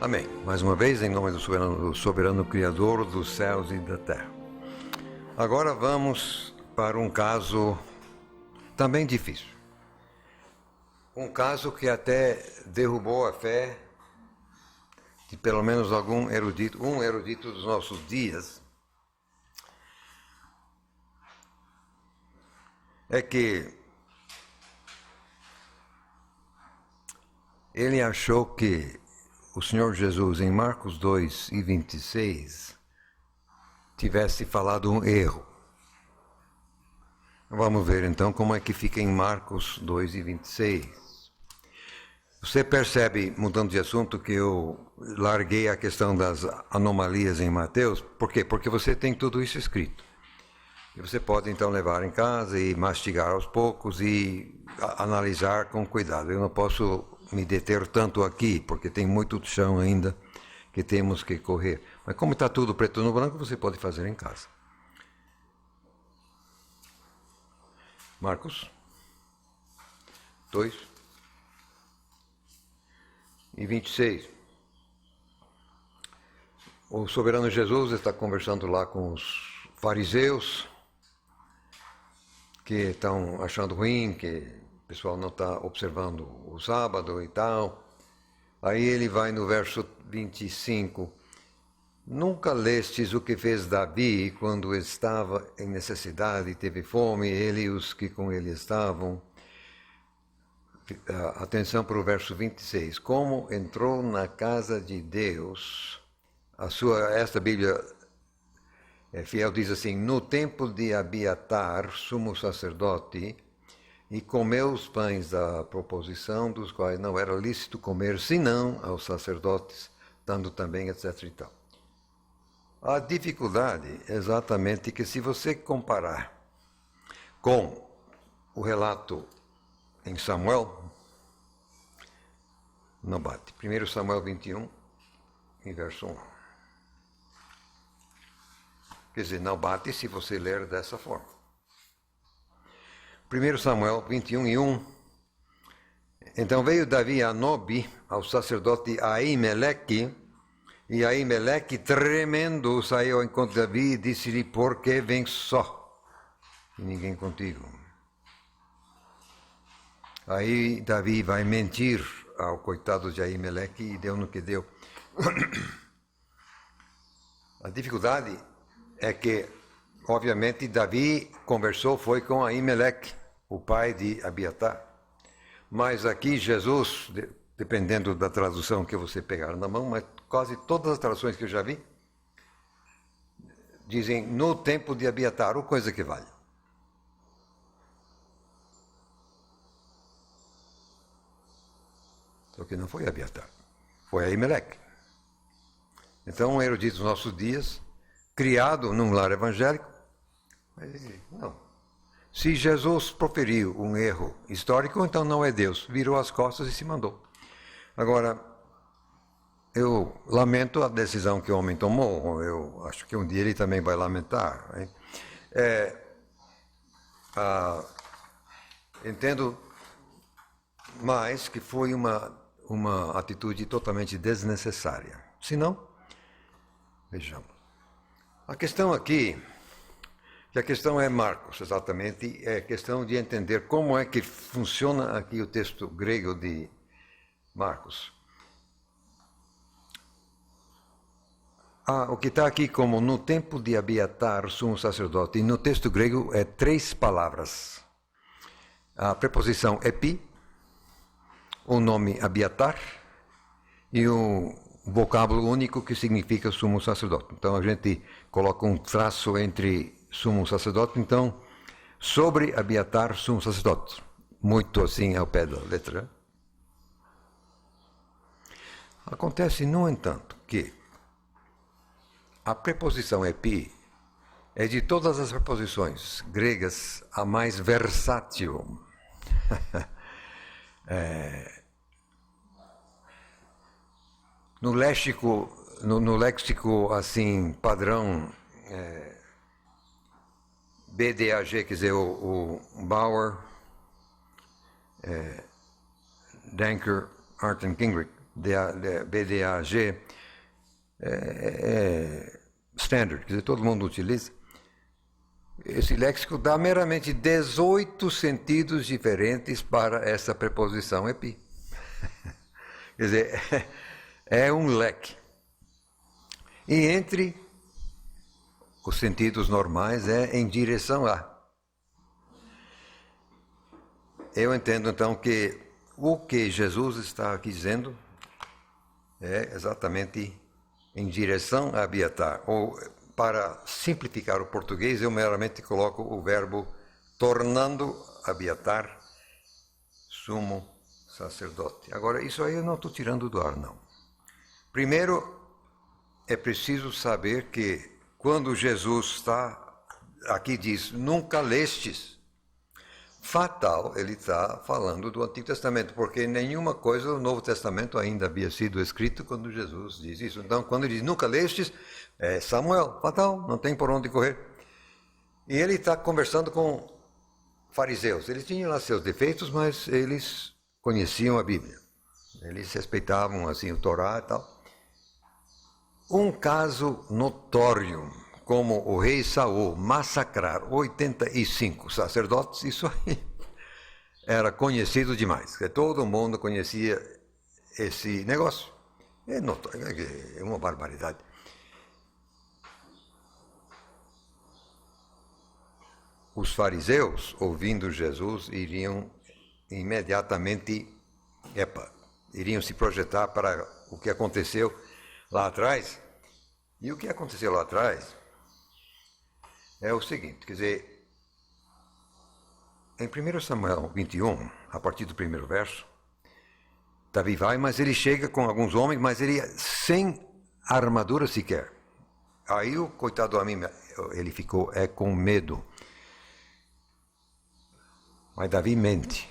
Amém. Mais uma vez, em nome do soberano Criador dos céus e da terra. Agora vamos para um caso também difícil. Um caso que até derrubou a fé de pelo menos um erudito dos nossos dias. É que ele achou que o Senhor Jesus, em Marcos 2:26, tivesse falado um erro. Vamos ver então como é que fica em Marcos 2:26. Você percebe, mudando de assunto, que eu larguei a questão das anomalias em Mateus. Por quê? Porque você tem tudo isso escrito. E você pode então levar em casa e mastigar aos poucos e analisar com cuidado. Eu não posso me deter tanto aqui, porque tem muito chão ainda que temos que correr. Mas como está tudo preto no branco, você pode fazer em casa. Marcos 2:26. O soberano Jesus está conversando lá com os fariseus, que estão achando ruim, que o pessoal não está observando o sábado e tal. Aí ele vai no verso 25. Nunca lestes o que fez Davi quando estava em necessidade e teve fome, ele e os que com ele estavam? Atenção para o verso 26. Como entrou na casa de Deus, esta Bíblia fiel diz assim: no tempo de Abiatar, sumo sacerdote, e comeu os pães da proposição, dos quais não era lícito comer, senão aos sacerdotes, dando também, etc. e tal. A dificuldade é exatamente que, se você comparar com o relato em Samuel, não bate. 1 Samuel 21, em verso 1. Quer dizer, não bate se você ler dessa forma. 1 Samuel 21:1. Então veio Davi a Nobe, ao sacerdote Aimeleque, e Aimeleque, tremendo, saiu ao encontro de Davi e disse-lhe: por que vens só, e ninguém contigo? Aí Davi vai mentir ao coitado de Aimeleque e deu no que deu. A dificuldade é que, obviamente, Davi conversou, foi com Aimeleque, o pai de Abiatar. Mas aqui Jesus, dependendo da tradução que você pegar na mão, mas quase todas as traduções que eu já vi, dizem no tempo de Abiatar, ou coisa que vale. Só que não foi Abiatar, foi Aimeleque. Então, um erudito dos nossos dias, criado num lar evangélico, mas não. Se Jesus proferiu um erro histórico, então não é Deus. Virou as costas e se mandou. Agora, eu lamento a decisão que o homem tomou. Eu acho que um dia ele também vai lamentar. Hein? Entendo mais que foi uma atitude totalmente desnecessária. Se não, vejamos. A questão aqui, que a questão é Marcos, exatamente, é questão de entender como é que funciona aqui o texto grego de Marcos. O que está aqui como no tempo de Abiatar, sumo sacerdote, e no texto grego é 3 palavras. A preposição epi, o nome Abiatar e o vocábulo único que significa sumo sacerdote. Então a gente coloca um traço entre sumo sacerdote, então, sobre Abiatar, sumo sacerdote. Muito assim ao pé da letra. Acontece, no entanto, que a preposição epi é de todas as preposições gregas a mais versátil. No léxico assim, padrão BDAG, quer dizer, o Bauer, Danker, Arndt e Gingrich, BDAG, é standard, quer dizer, todo mundo utiliza. Esse léxico dá meramente 18 sentidos diferentes para essa preposição epi. Quer dizer, é um leque. E entre os sentidos normais é em direção a. Eu entendo então que o que Jesus está aqui dizendo é exatamente em direção a Abiatar. Ou, para simplificar o português, eu meramente coloco o verbo tornando Abiatar sumo sacerdote. Agora, isso aí eu não estou tirando do ar, não. Primeiro, é preciso saber que quando Jesus está aqui diz, nunca lestes, fatal, ele está falando do Antigo Testamento, porque nenhuma coisa do Novo Testamento ainda havia sido escrito quando Jesus diz isso. Então, quando ele diz nunca lestes, é Samuel, fatal, não tem por onde correr. E ele está conversando com fariseus. Eles tinham lá seus defeitos, mas eles conheciam a Bíblia. Eles respeitavam assim o Torá e tal. Um caso notório, como o rei Saul massacrar 85 sacerdotes, isso aí era conhecido demais. Todo mundo conhecia esse negócio. É notório, é uma barbaridade. Os fariseus, ouvindo Jesus, iriam imediatamente, iriam se projetar para o que aconteceu lá atrás. E o que aconteceu lá atrás é o seguinte, quer dizer, em 1 Samuel 21, a partir do primeiro verso, Davi vai, mas ele chega com alguns homens, mas ele sem armadura sequer. Aí o coitado do mim, ele ficou com medo. Mas Davi mente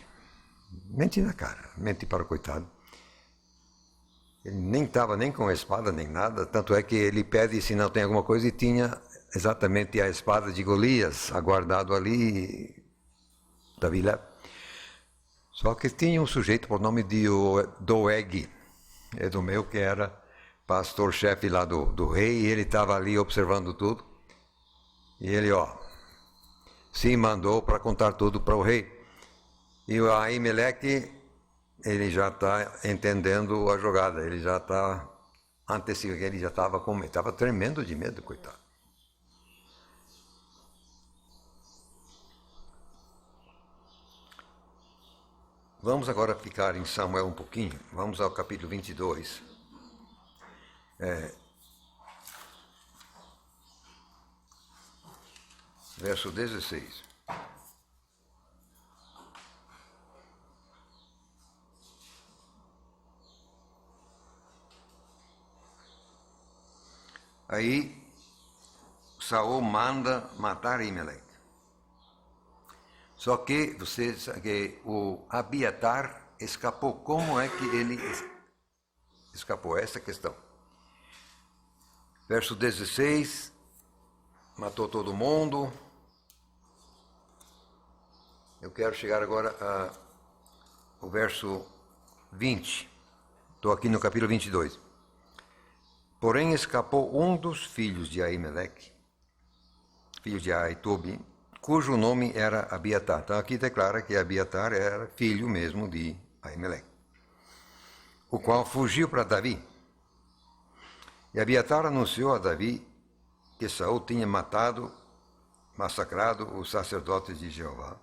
na cara, mente para o coitado. Ele nem estava nem com a espada, nem nada, tanto é que ele pede se não tem alguma coisa e tinha exatamente a espada de Golias aguardado ali, Davi lá. Só que tinha um sujeito por nome de Doeg, Edomeu, que era pastor-chefe lá do rei, e ele estava ali observando tudo. E ele, se mandou para contar tudo para o rei. E o Aimeleque, ele já está entendendo a jogada, ele já está antecipando, ele já estava tremendo de medo, coitado. Vamos agora ficar em Samuel um pouquinho, vamos ao capítulo 22. Verso 16. Aí Saul manda matar Aimeleque. Só que você sabe que o Abiatar escapou. Como é que ele escapou? Essa é a questão. Verso 16, matou todo mundo. Eu quero chegar agora ao verso 20. Estou aqui no capítulo 22. Porém escapou um dos filhos de Aimeleque, filho de Aitobi, cujo nome era Abiatar. Então aqui declara que Abiatar era filho mesmo de Aimeleque, o qual fugiu para Davi. E Abiatar anunciou a Davi que Saul tinha massacrado os sacerdotes de Jeová.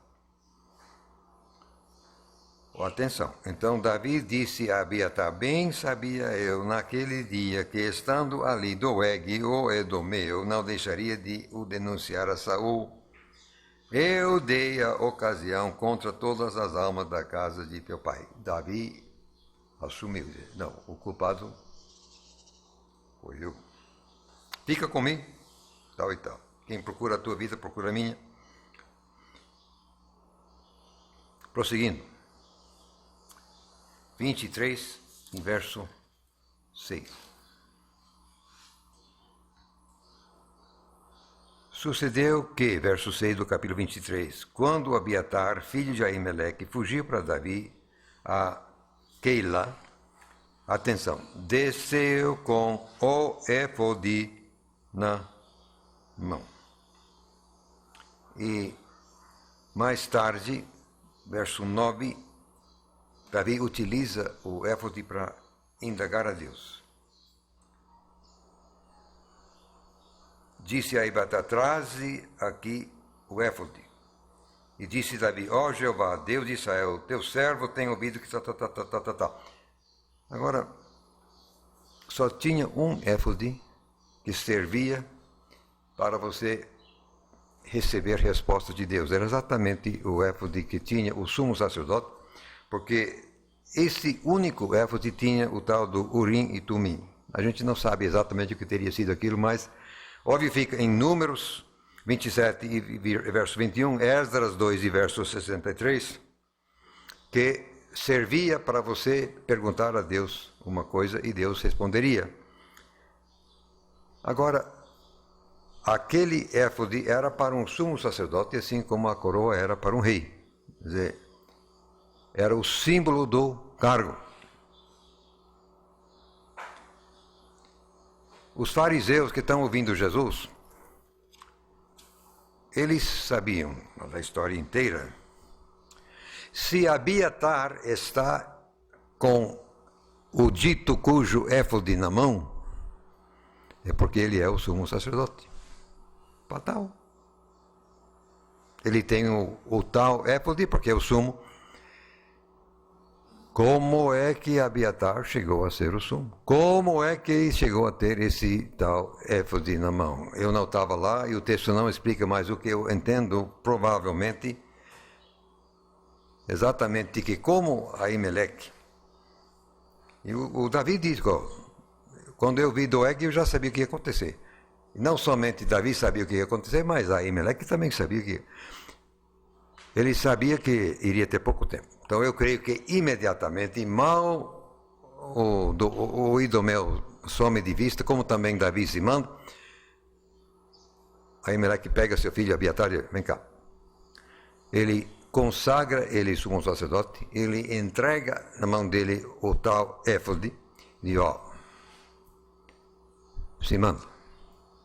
Atenção, então Davi disse a Abiatar, bem sabia eu naquele dia que estando ali Doeg, o Edomeu, não deixaria de o denunciar a Saul. Eu dei a ocasião contra todas as almas da casa de teu pai. Davi assumiu, não, o culpado foi eu. Fica comigo, tal e tal. Quem procura a tua vida, procura a minha. Prosseguindo. 23, verso 6. Sucedeu que, verso 6 do capítulo 23, quando Abiatar, filho de Aimeleque, fugiu para Davi a Keila, Atenção, desceu com o éfode na mão. E mais tarde, verso 9, Davi utiliza o éfode para indagar a Deus. Disse a Abiatar: traze aqui o éfode. E disse Davi: ó Jeová, Deus de Israel, teu servo tem ouvido que tá. Agora, só tinha um éfode que servia para você receber resposta de Deus. Era exatamente o éfode que tinha o sumo sacerdote, porque esse único éfode tinha o tal do Urim e Tumim. A gente não sabe exatamente o que teria sido aquilo, mas óbvio fica em Números 27 e verso 21, Esdras 2 e verso 63, que servia para você perguntar a Deus uma coisa e Deus responderia. Agora, aquele éfode era para um sumo sacerdote, assim como a coroa era para um rei. Quer dizer, era o símbolo do cargo. Os fariseus que estão ouvindo Jesus, eles sabiam da história inteira. Se Abiatar está com o dito cujo éfode na mão, é porque ele é o sumo sacerdote. Fatal. Ele tem o tal éfode porque é o sumo. Como é que Abiatar chegou a ser o sumo? Como é que ele chegou a ter esse tal éfode na mão? Eu não estava lá e o texto não explica, mas o que eu entendo, provavelmente, exatamente que como Aimeleque, e o Davi diz, quando eu vi Doeg, eu já sabia o que ia acontecer. Não somente Davi sabia o que ia acontecer, mas Aimeleque também sabia que ele sabia que iria ter pouco tempo. Então eu creio que imediatamente, mal o Idomeu some de vista, como também Davi se manda, Aimeleque pega seu filho Abiatar e diz: vem cá. Ele consagra ele sumo sacerdote, ele entrega na mão dele o tal éfode, e ó, se manda,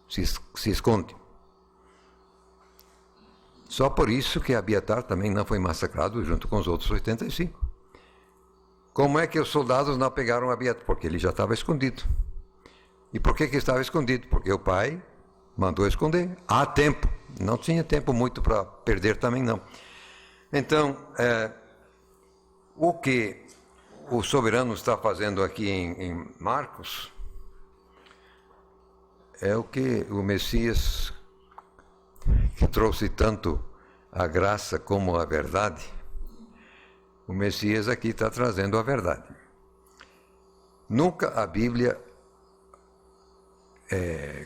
se esconde. Só por isso que Abiatar também não foi massacrado junto com os outros 85. Como é que os soldados não pegaram Abiatar? Porque ele já estava escondido. E por que estava escondido? Porque o pai mandou esconder. Há tempo. Não tinha tempo muito para perder também não. Então, o que o soberano está fazendo aqui em Marcos é o que o Messias, que trouxe tanto a graça como a verdade, o Messias aqui está trazendo a verdade. Nunca a Bíblia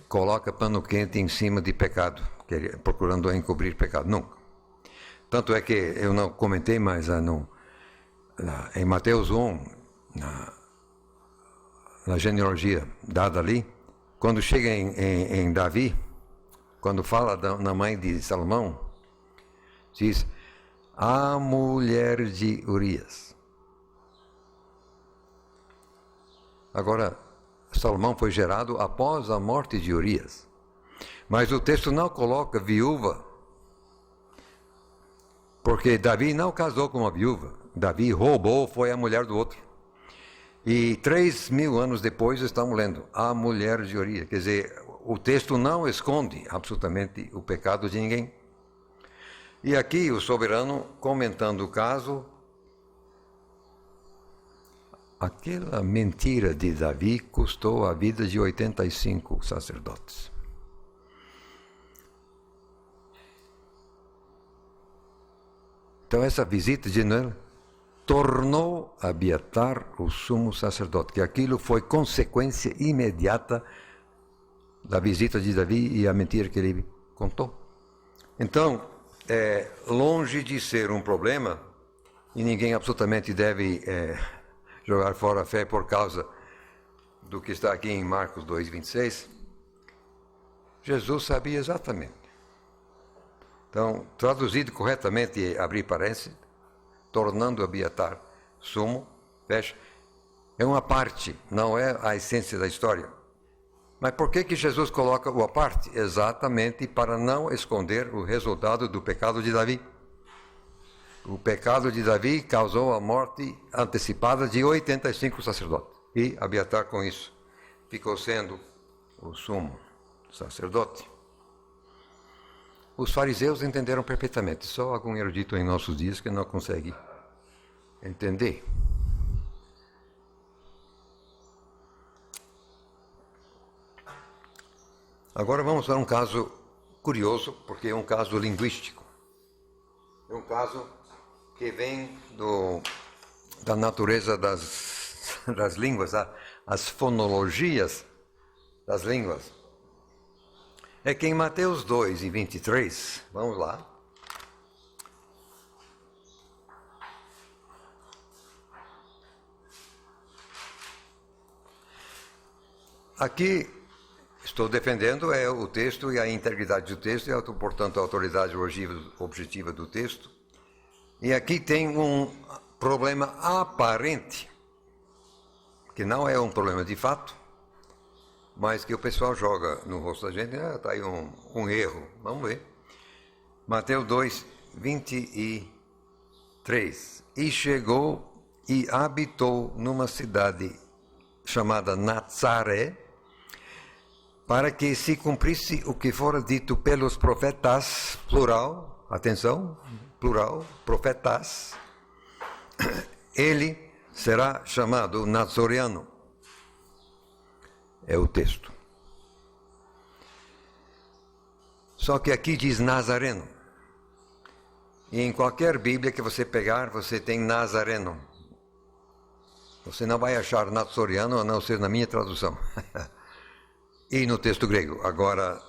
coloca pano quente em cima de pecado, procurando encobrir pecado, nunca. Tanto é que eu não comentei, mas em Mateus 1, na genealogia dada ali, quando chega em Davi, quando fala na mãe de Salomão, diz: a mulher de Urias. Agora, Salomão foi gerado após a morte de Urias. Mas o texto não coloca viúva, porque Davi não casou com uma viúva. Davi roubou, foi a mulher do outro. E 3.000 anos depois estamos lendo a mulher de Urias. Quer dizer, o texto não esconde absolutamente o pecado de ninguém. E aqui o soberano, comentando o caso, aquela mentira de Davi custou a vida de 85 sacerdotes. Então essa visita de Noé tornou Abiatar o sumo sacerdote, que aquilo foi consequência imediata da visita de Davi e a mentira que ele contou. Então, longe de ser um problema, e ninguém absolutamente deve jogar fora a fé por causa do que está aqui em Marcos 2:26, Jesus sabia exatamente. Então, traduzido corretamente, abrir parênteses, tornando Abiatar sumo, fecha, É uma parte, não é a essência da história. Mas por que Jesus coloca o à parte? Exatamente para não esconder o resultado do pecado de Davi. O pecado de Davi causou a morte antecipada de 85 sacerdotes. E Abiatar, com isso, ficou sendo o sumo sacerdote. Os fariseus entenderam perfeitamente. Só algum erudito em nossos dias que não consegue entender. Agora vamos para um caso curioso, porque é um caso linguístico. É um caso que vem da natureza das línguas, as fonologias das línguas. É que em Mateus 2 e 23, vamos lá. Aqui estou defendendo o texto e a integridade do texto, e, portanto, a autoridade objetiva do texto. E aqui tem um problema aparente, que não é um problema de fato, mas que o pessoal joga no rosto da gente. Está aí um erro. Vamos ver. Mateus 2, 23. E chegou e habitou numa cidade chamada Nazaré, para que se cumprisse o que fora dito pelos profetas, plural, atenção, plural, profetas, ele será chamado Nazoriano. É o texto. Só que aqui diz Nazareno. E em qualquer Bíblia que você pegar, você tem Nazareno. Você não vai achar Nazoriano, a não ser na minha tradução. E no texto grego. Agora,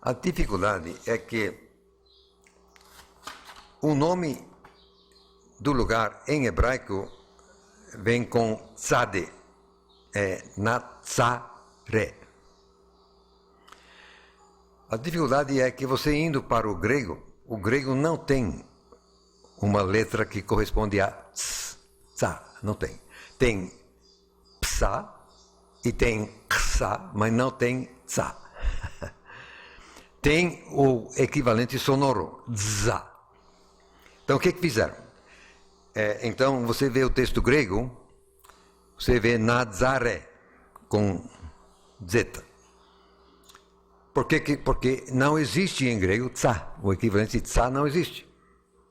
a dificuldade é que o nome do lugar em hebraico vem com tzade, é Nazaré. A dificuldade é que você indo para o grego não tem uma letra que corresponde a tsa, não tem. Tem psa e tem ksa, mas não tem tsa. Tem o equivalente sonoro, za. Então, o que fizeram? Então, você vê o texto grego, você vê Nazaré, com zeta. Por quê? Porque não existe em grego tsa, o equivalente de tsa não existe.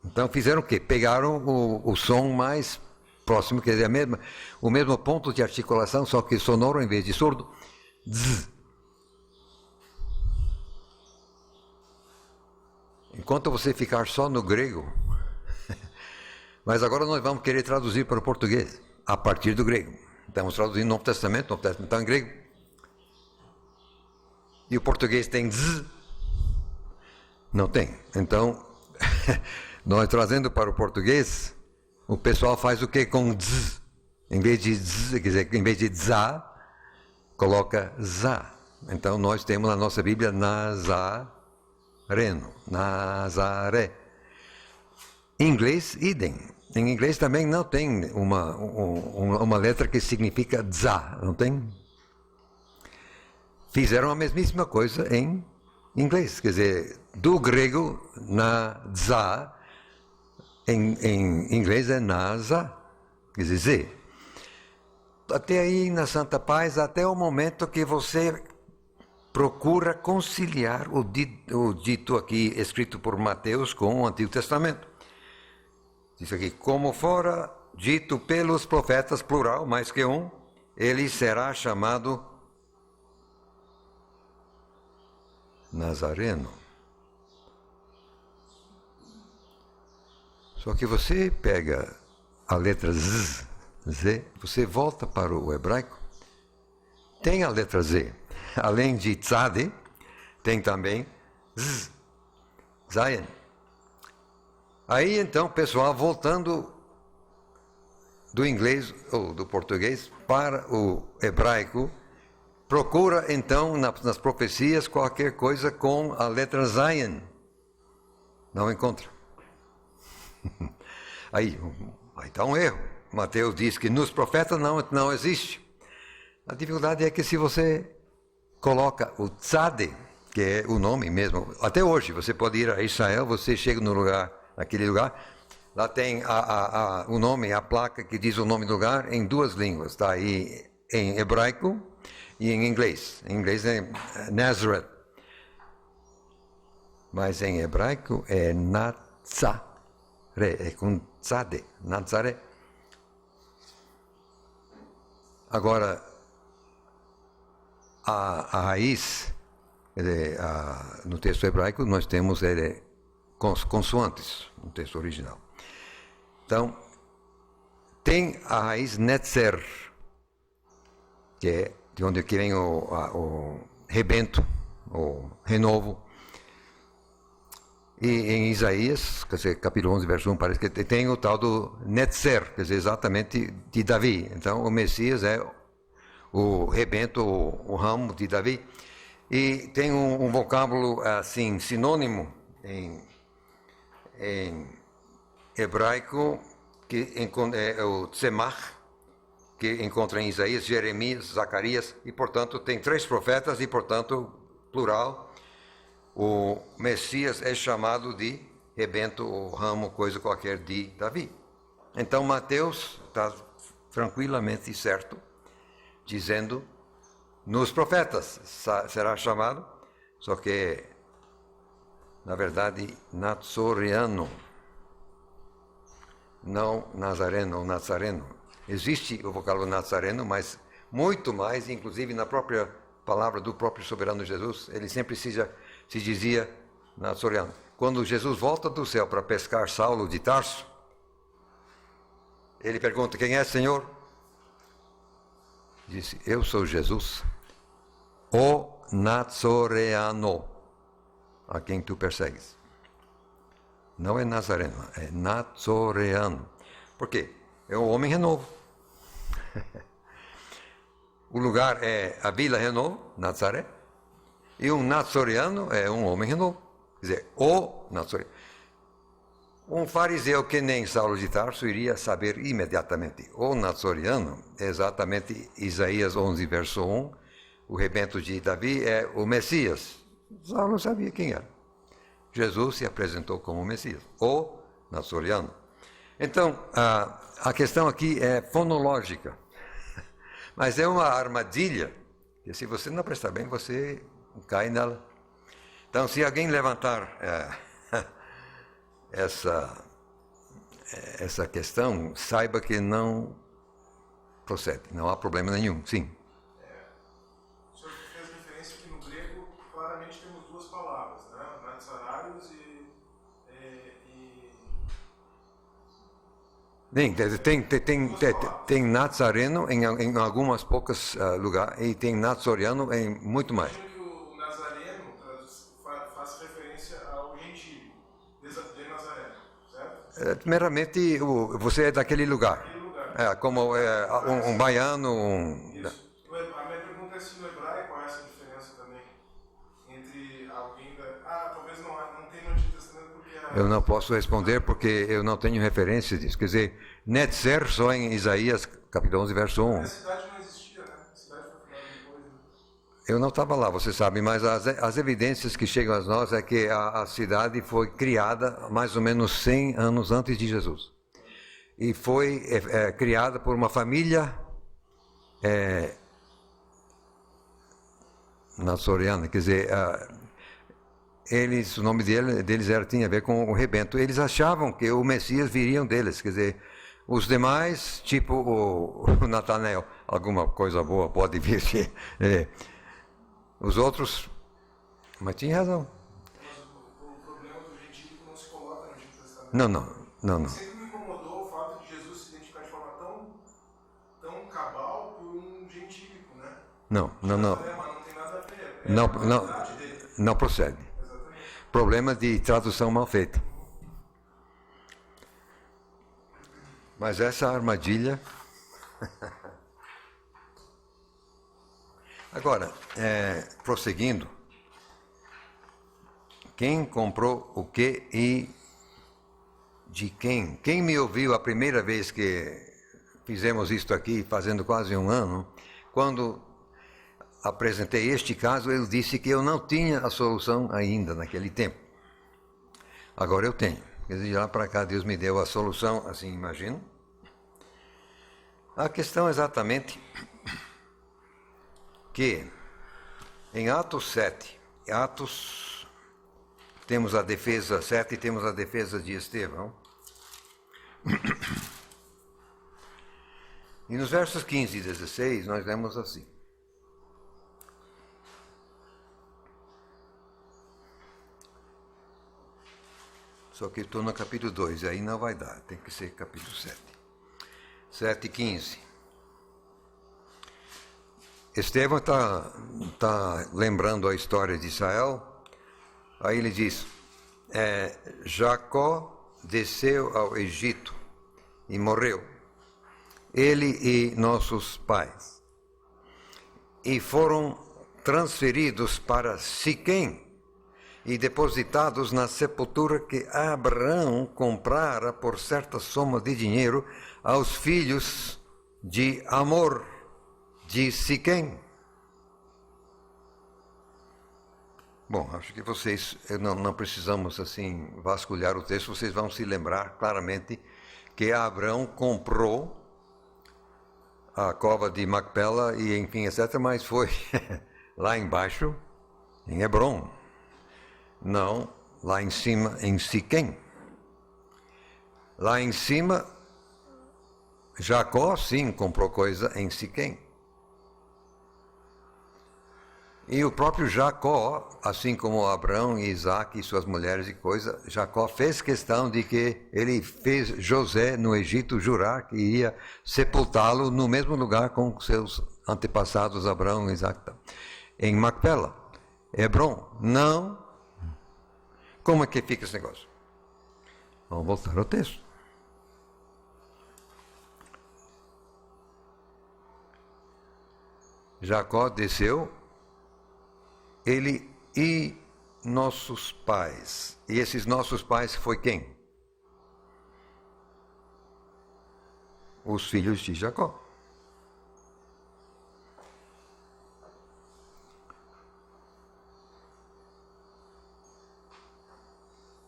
Então, fizeram o quê? Pegaram o som mais próximo, quer dizer, o mesmo ponto de articulação, só que sonoro em vez de surdo, z. Enquanto você ficar só no grego, mas agora nós vamos querer traduzir para o português, a partir do grego. Estamos traduzindo o Novo Testamento está em grego. E o português tem z? Não tem. Então, nós trazendo para o português, o pessoal faz o que com z? Em vez de z, quer dizer, em vez de za, coloca za. Então, nós temos na nossa Bíblia Nazareno, Nazaré. Em inglês, idem. Em inglês também não tem uma letra que significa za, não tem? Fizeram a mesmíssima coisa em inglês, quer dizer, do grego na za, em inglês é nasa, quer dizer, z. Até aí na Santa Paz, até o momento que você procura conciliar o dito aqui escrito por Mateus com o Antigo Testamento. Diz aqui, como fora dito pelos profetas, plural, mais que um, ele será chamado Nazareno. Só que você pega a letra Z, você volta para o hebraico, tem a letra Z. Além de tzade, tem também Z, Zayin. Aí então, pessoal, voltando do inglês ou do português para o hebraico, procura então nas profecias qualquer coisa com a letra Zayin. Não encontra. Aí está um erro. Mateus diz que nos profetas não existe. A dificuldade é que se você coloca o tzade, que é o nome mesmo, até hoje você pode ir a Israel, você chega no lugar, naquele lugar, lá tem o nome, a placa que diz o nome do lugar em duas línguas, está aí em hebraico e em inglês. Em inglês é Nazareth, mas em hebraico é Natzaré, é com tzade, Nazaré. Agora, a raiz, no texto hebraico, nós temos consoantes, no texto original. Então, tem a raiz netzer, que é de onde vem o rebento, o renovo. E em Isaías, quer dizer, capítulo 11, verso 1, parece que tem o tal do netzer, quer dizer, exatamente de Davi. Então, o Messias é o rebento, o ramo de Davi. E tem um vocábulo assim, sinônimo em hebraico, que é o tzemach, que encontra em Isaías, Jeremias, Zacarias, e portanto tem 3 profetas e portanto plural. O Messias é chamado de rebento, ou ramo, coisa qualquer de Davi. Então Mateus está tranquilamente certo, dizendo, nos profetas será chamado, só que, na verdade, natsoriano, não nazareno ou nazareno. Existe o vocábulo nazareno, mas muito mais, inclusive na própria palavra do próprio soberano Jesus, ele sempre se dizia natsoriano. Quando Jesus volta do céu para pescar Saulo de Tarso, ele pergunta, quem é, Senhor? Disse, eu sou Jesus, o Nazoreano, a quem tu persegues. Não é Nazareno, é Nazoreano. Por quê? É o homem renovo. O lugar é a Vila Renovo, Nazaré, e um Nazoreano é um homem renovo. Quer dizer, o Nazoreano. Um fariseu que nem Saulo de Tarso iria saber imediatamente. O Nazoreano é exatamente Isaías 11, verso 1. O rebento de Davi é o Messias. Saulo sabia quem era. Jesus se apresentou como o Messias, o Nazoreano. Então, a questão aqui é fonológica. Mas é uma armadilha, que se você não prestar bem, você cai nela. Então, se alguém levantar essa questão, saiba que não procede, não há problema nenhum, sim. O senhor fez referência que no grego claramente temos 2 palavras, né? Natzarários e Bem, tem nazareno em algumas poucas lugares e tem nazoriano em muito mais. Imagino que o nazareno faz referência ao gentílico de Nazaré, certo? Primeiramente, você é daquele lugar. Aquele lugar. Como um baiano. Isso. A minha pergunta é se no hebraico há essa diferença também entre alguém da... talvez não tem no Antigo Testamento porque... Eu não posso responder porque eu não tenho referência disso. Quer dizer, netzer só em Isaías, capítulo 11, verso 1. A cidade não existia, né? A cidade foi fundada depois. Né? Eu não estava lá, você sabe, mas as evidências que chegam a nós é que a cidade foi criada mais ou menos 100 anos antes de Jesus. E foi criada por uma família nazoriana, quer dizer, o nome deles tinha a ver com o rebento. Eles achavam que o Messias viria deles, quer dizer, os demais, tipo o Natanael, alguma coisa boa pode vir. Os outros, mas tinha razão. Mas o problema do gentílico não se coloca no Antigo Testamento. Não. Sempre me incomodou o fato de Jesus se identificar de forma tão cabal por um gentílico, né? Não. Mas não tem nada a ver. Não procede. Exatamente. Problema de tradução mal feita. Mas essa armadilha... Agora, prosseguindo, quem comprou o que e de quem? Quem me ouviu a primeira vez que fizemos isto aqui, fazendo quase um ano, quando apresentei este caso, ele disse que eu não tinha a solução ainda naquele tempo. Agora eu tenho. Quer dizer, de lá para cá Deus me deu a solução, assim imagino. A questão é exatamente que em Atos 7, temos a defesa 7 e temos a defesa de Estevão. E nos versos 15 e 16 nós lemos assim. Só que estou no capítulo 2, aí não vai dar, tem que ser capítulo 7. 7 e 15. Estevão está lembrando a história de Israel. Aí ele diz, Jacó desceu ao Egito e morreu, ele e nossos pais, e foram transferidos para Siquém e depositados na sepultura que Abraão comprara por certa soma de dinheiro aos filhos de Amor de Siquém. Bom, acho que vocês não precisamos assim vasculhar o texto, vocês vão se lembrar claramente que Abraão comprou a cova de Macpela e enfim, etc., mas foi lá embaixo, em Hebrom. Não, lá em cima, em Siquém. Lá em cima, Jacó, sim, comprou coisa em Siquém. E o próprio Jacó, assim como Abraão e Isaac e suas mulheres e coisa, Jacó fez questão de que ele fez José no Egito jurar que iria sepultá-lo no mesmo lugar com seus antepassados, Abraão e Isaac. Em Macpela, Hebrom, não. Como é que fica esse negócio? Vamos voltar ao texto. Jacó desceu, ele e nossos pais. E esses nossos pais foi quem? Os filhos de Jacó.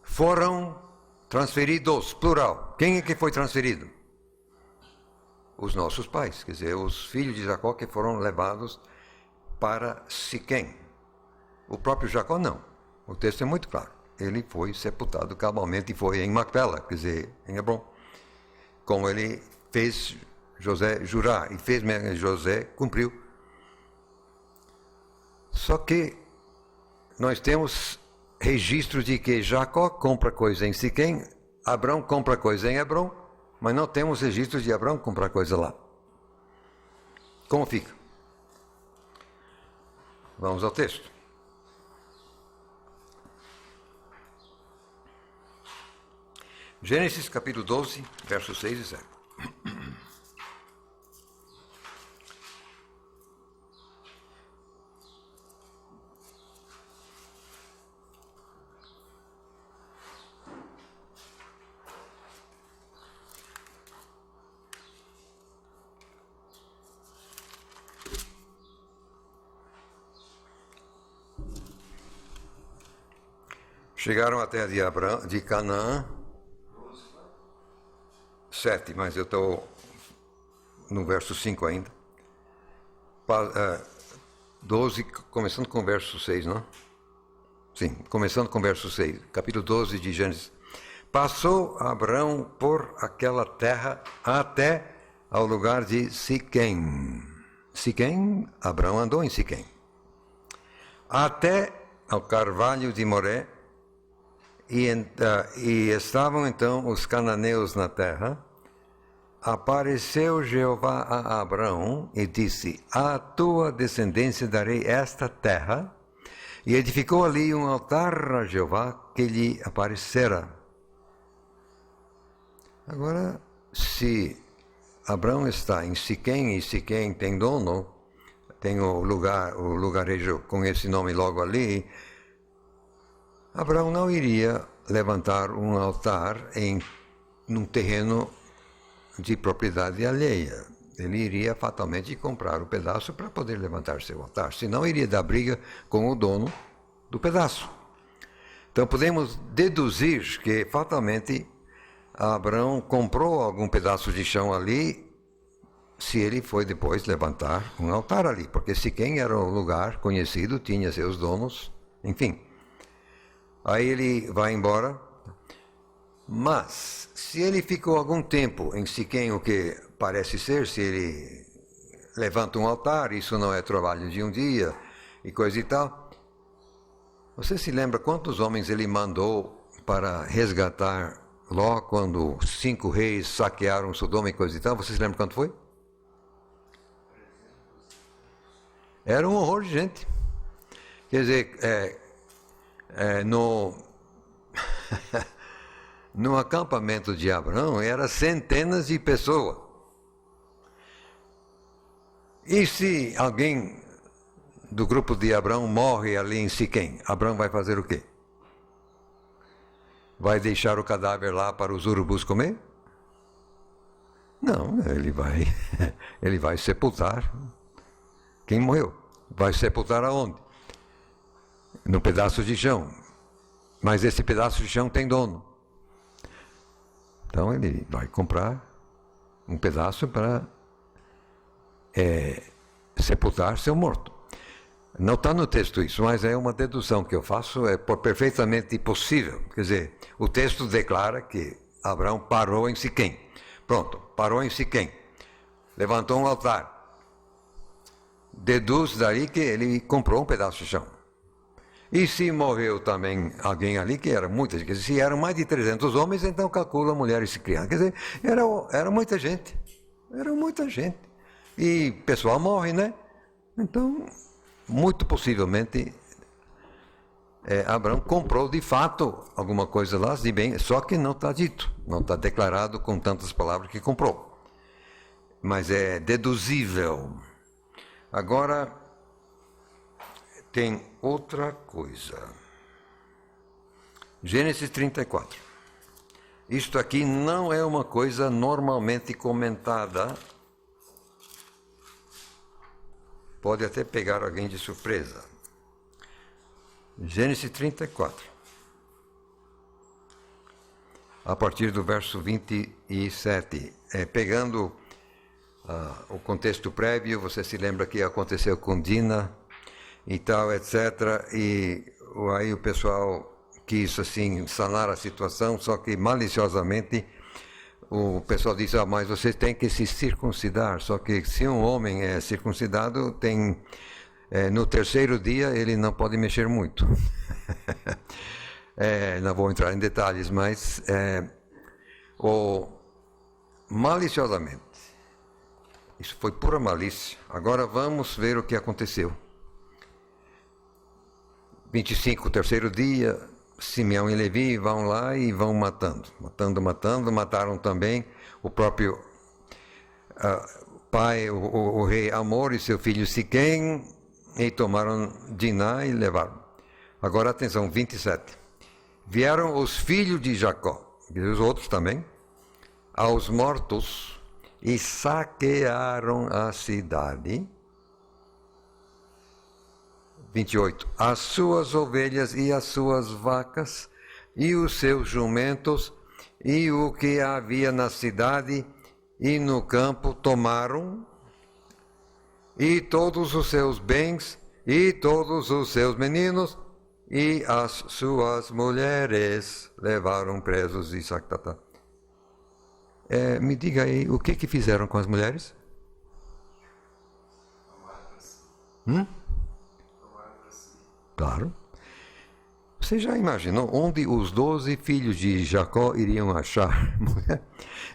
Foram transferidos, plural. Quem é que foi transferido? Os nossos pais, quer dizer, os filhos de Jacó que foram levados para Siquém. O próprio Jacó não. O texto é muito claro. Ele foi sepultado cabalmente e foi em Macpela, quer dizer, em Hebrom. Como ele fez José jurar, e fez José, cumpriu. Só que nós temos registro de que Jacó compra coisa em Siquém, Abrão compra coisa em Hebrom, mas não temos registro de Abrão comprar coisa lá. Como fica? Vamos ao texto. Gênesis capítulo 12, versos 6 e 7. Chegaram à terra de Canaã, 7, mas eu estou no verso 5 ainda. 12, começando com o verso 6, não? Sim, começando com o verso 6, capítulo 12 de Gênesis. Passou Abrão por aquela terra até ao lugar de Siquém. Siquém, Abrão andou em Siquém. Até ao carvalho de Moré, e estavam então os cananeus na terra. Apareceu Jeová a Abrão e disse: à tua descendência darei esta terra. E edificou ali um altar a Jeová que lhe aparecera. Agora, se Abrão está em Siquém e Siquém tem dono, tem o lugarejo com esse nome logo ali, Abraão não iria levantar um altar num terreno de propriedade alheia. Ele iria fatalmente comprar o pedaço para poder levantar seu altar, senão iria dar briga com o dono do pedaço. Então podemos deduzir que fatalmente Abraão comprou algum pedaço de chão ali, se ele foi depois levantar um altar ali, porque Siquém era um lugar conhecido, tinha seus donos, enfim. Aí ele vai embora, mas se ele ficou algum tempo em Siquém, o que parece ser, se ele levanta um altar, isso não é trabalho de um dia e coisa e tal. Você se lembra quantos homens ele mandou para resgatar Ló quando 5 reis saquearam Sodoma e coisa e tal? Você se lembra quanto foi? Era um horror de gente. Quer dizer, no acampamento de Abraão, era centenas de pessoas. E se alguém do grupo de Abraão morre ali em Siquém, Abraão vai fazer o quê? Vai deixar o cadáver lá para os urubus comer? Não, ele vai sepultar quem morreu. Vai sepultar aonde? No pedaço de chão. Mas esse pedaço de chão tem dono. Então ele vai comprar um pedaço para sepultar seu morto. Não está no texto isso, mas é uma dedução que eu faço, é perfeitamente possível. Quer dizer, o texto declara que Abraão parou em Siquém. Pronto, parou em Siquém. Levantou um altar. Deduz daí que ele comprou um pedaço de chão. E se morreu também alguém ali, que era muita gente, se eram mais de 300 homens, então calcula mulheres e crianças. Quer dizer, era muita gente. Era muita gente. E o pessoal morre, né? Então, muito possivelmente, Abraão comprou de fato alguma coisa lá de bem, só que não está dito, não está declarado com tantas palavras que comprou. Mas é deduzível. Agora, tem outra coisa. Gênesis 34. Isto aqui não é uma coisa normalmente comentada. Pode até pegar alguém de surpresa. Gênesis 34. A partir do verso 27. Pegando o contexto prévio, você se lembra que aconteceu com Dina e tal, etc. E aí o pessoal quis assim sanar a situação, só que maliciosamente o pessoal disse, mas você tem que se circuncidar. Só que se um homem é circuncidado, no terceiro dia ele não pode mexer muito. Não vou entrar em detalhes, mas maliciosamente. Isso foi pura malícia. Agora vamos ver o que aconteceu. 25, terceiro dia, Simeão e Levi vão lá e vão matando. Mataram também o próprio pai, o rei Amor e seu filho Siquém, e tomaram Diná e levaram. Agora atenção, 27. Vieram os filhos de Jacó, e os outros também, aos mortos, e saquearam a cidade. 28. As suas ovelhas e as suas vacas, e os seus jumentos, e o que havia na cidade e no campo tomaram, e todos os seus bens, e todos os seus meninos, e as suas mulheres levaram presos e saquearam. Me diga aí, o que fizeram com as mulheres? Claro. Você já imaginou onde os 12 filhos de Jacó iriam achar mulher?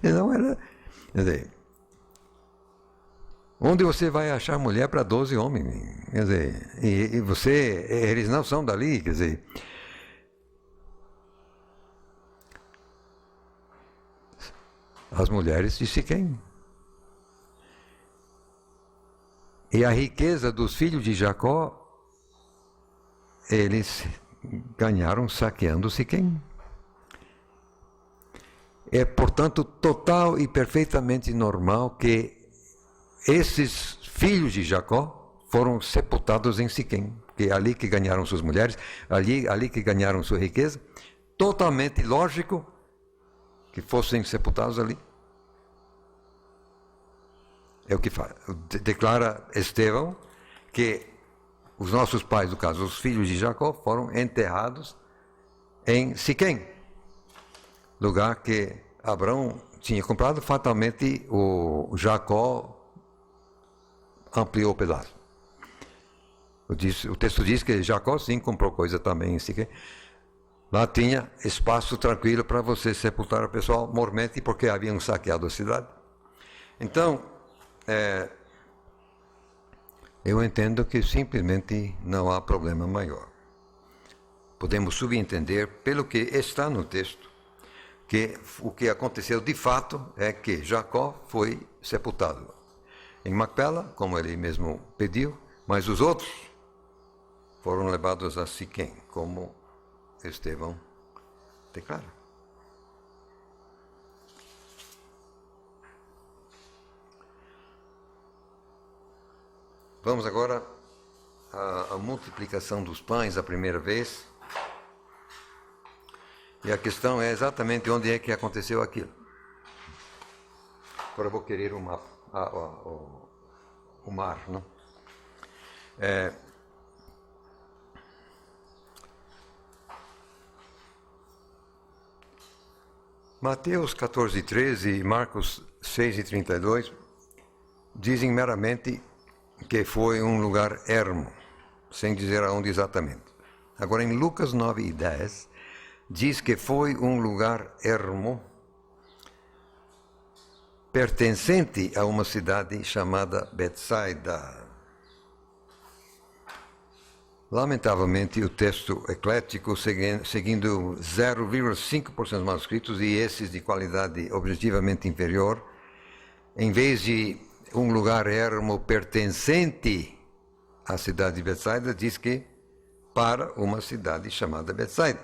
Não era... Quer dizer, onde você vai achar mulher para 12 homens? Quer dizer, eles não são dali, quer dizer... As mulheres de Siquém. E a riqueza dos filhos de Jacó, eles ganharam saqueando Siquém. É, portanto, total e perfeitamente normal que esses filhos de Jacó foram sepultados em Siquém, que é ali que ganharam suas mulheres, ali que ganharam sua riqueza. Totalmente lógico que fossem sepultados ali. É o que faz. Declara Estevão que os nossos pais, no caso, os filhos de Jacó, foram enterrados em Siquém, lugar que Abraão tinha comprado. Fatalmente o Jacó ampliou o pedaço. O texto diz que Jacó sim comprou coisa também em Siquém. Lá tinha espaço tranquilo para você sepultar o pessoal mormente, porque haviam saqueado a cidade. Então, eu entendo que simplesmente não há problema maior. Podemos subentender, pelo que está no texto, que o que aconteceu de fato é que Jacó foi sepultado em Macpela, como ele mesmo pediu, mas os outros foram levados a Siquém, como Estevão declara. Vamos agora à multiplicação dos pães a primeira vez. E a questão é exatamente onde é que aconteceu aquilo. Agora eu vou querer o mapa, o mar, não? Mateus 14:13 e Marcos 6:32 dizem meramente que foi um lugar ermo, sem dizer aonde exatamente. Agora, em Lucas 9:10, diz que foi um lugar ermo, pertencente a uma cidade chamada Betsaida. Lamentavelmente, o texto eclético, seguindo 0,5% dos manuscritos, e esses de qualidade objetivamente inferior, em vez de um lugar ermo pertencente à cidade de Betsaida, diz que para uma cidade chamada Betsaida.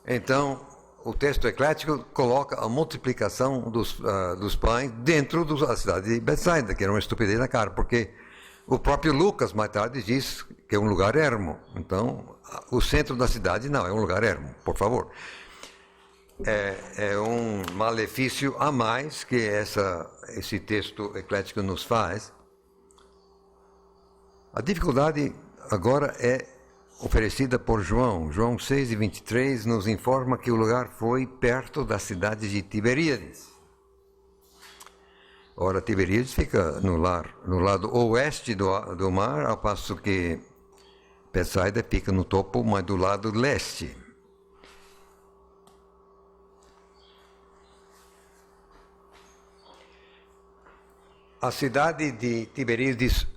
Então, o texto eclético coloca a multiplicação dos pães dentro da cidade de Betsaida, que era uma estupidez na cara, porque o próprio Lucas, mais tarde, diz que é um lugar ermo. Então, o centro da cidade não é um lugar ermo, por favor. É um malefício a mais que esse texto eclético nos faz. A dificuldade agora é oferecida por João. João 6:23 nos informa que o lugar foi perto da cidade de Tiberíades. Ora, Tiberíades fica no lado oeste do mar, ao passo que Betsaida fica no topo, mas do lado leste. A cidade de Tiberíades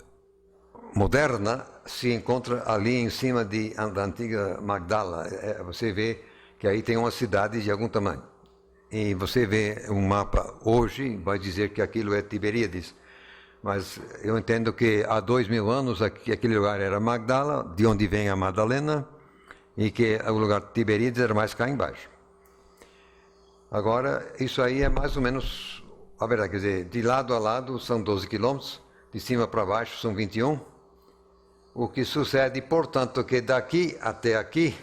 moderna se encontra ali em cima da antiga Magdala. Você vê que aí tem uma cidade de algum tamanho. E você vê um mapa hoje, vai dizer que aquilo é Tiberíades. Mas eu entendo que há 2000 anos aquele lugar era Magdala, de onde vem a Madalena, e que o lugar de Tiberíades era mais cá embaixo. Agora, isso aí é mais ou menos a verdade, quer dizer, de lado a lado são 12 quilômetros, de cima para baixo são 21. O que sucede, portanto, que daqui até aqui,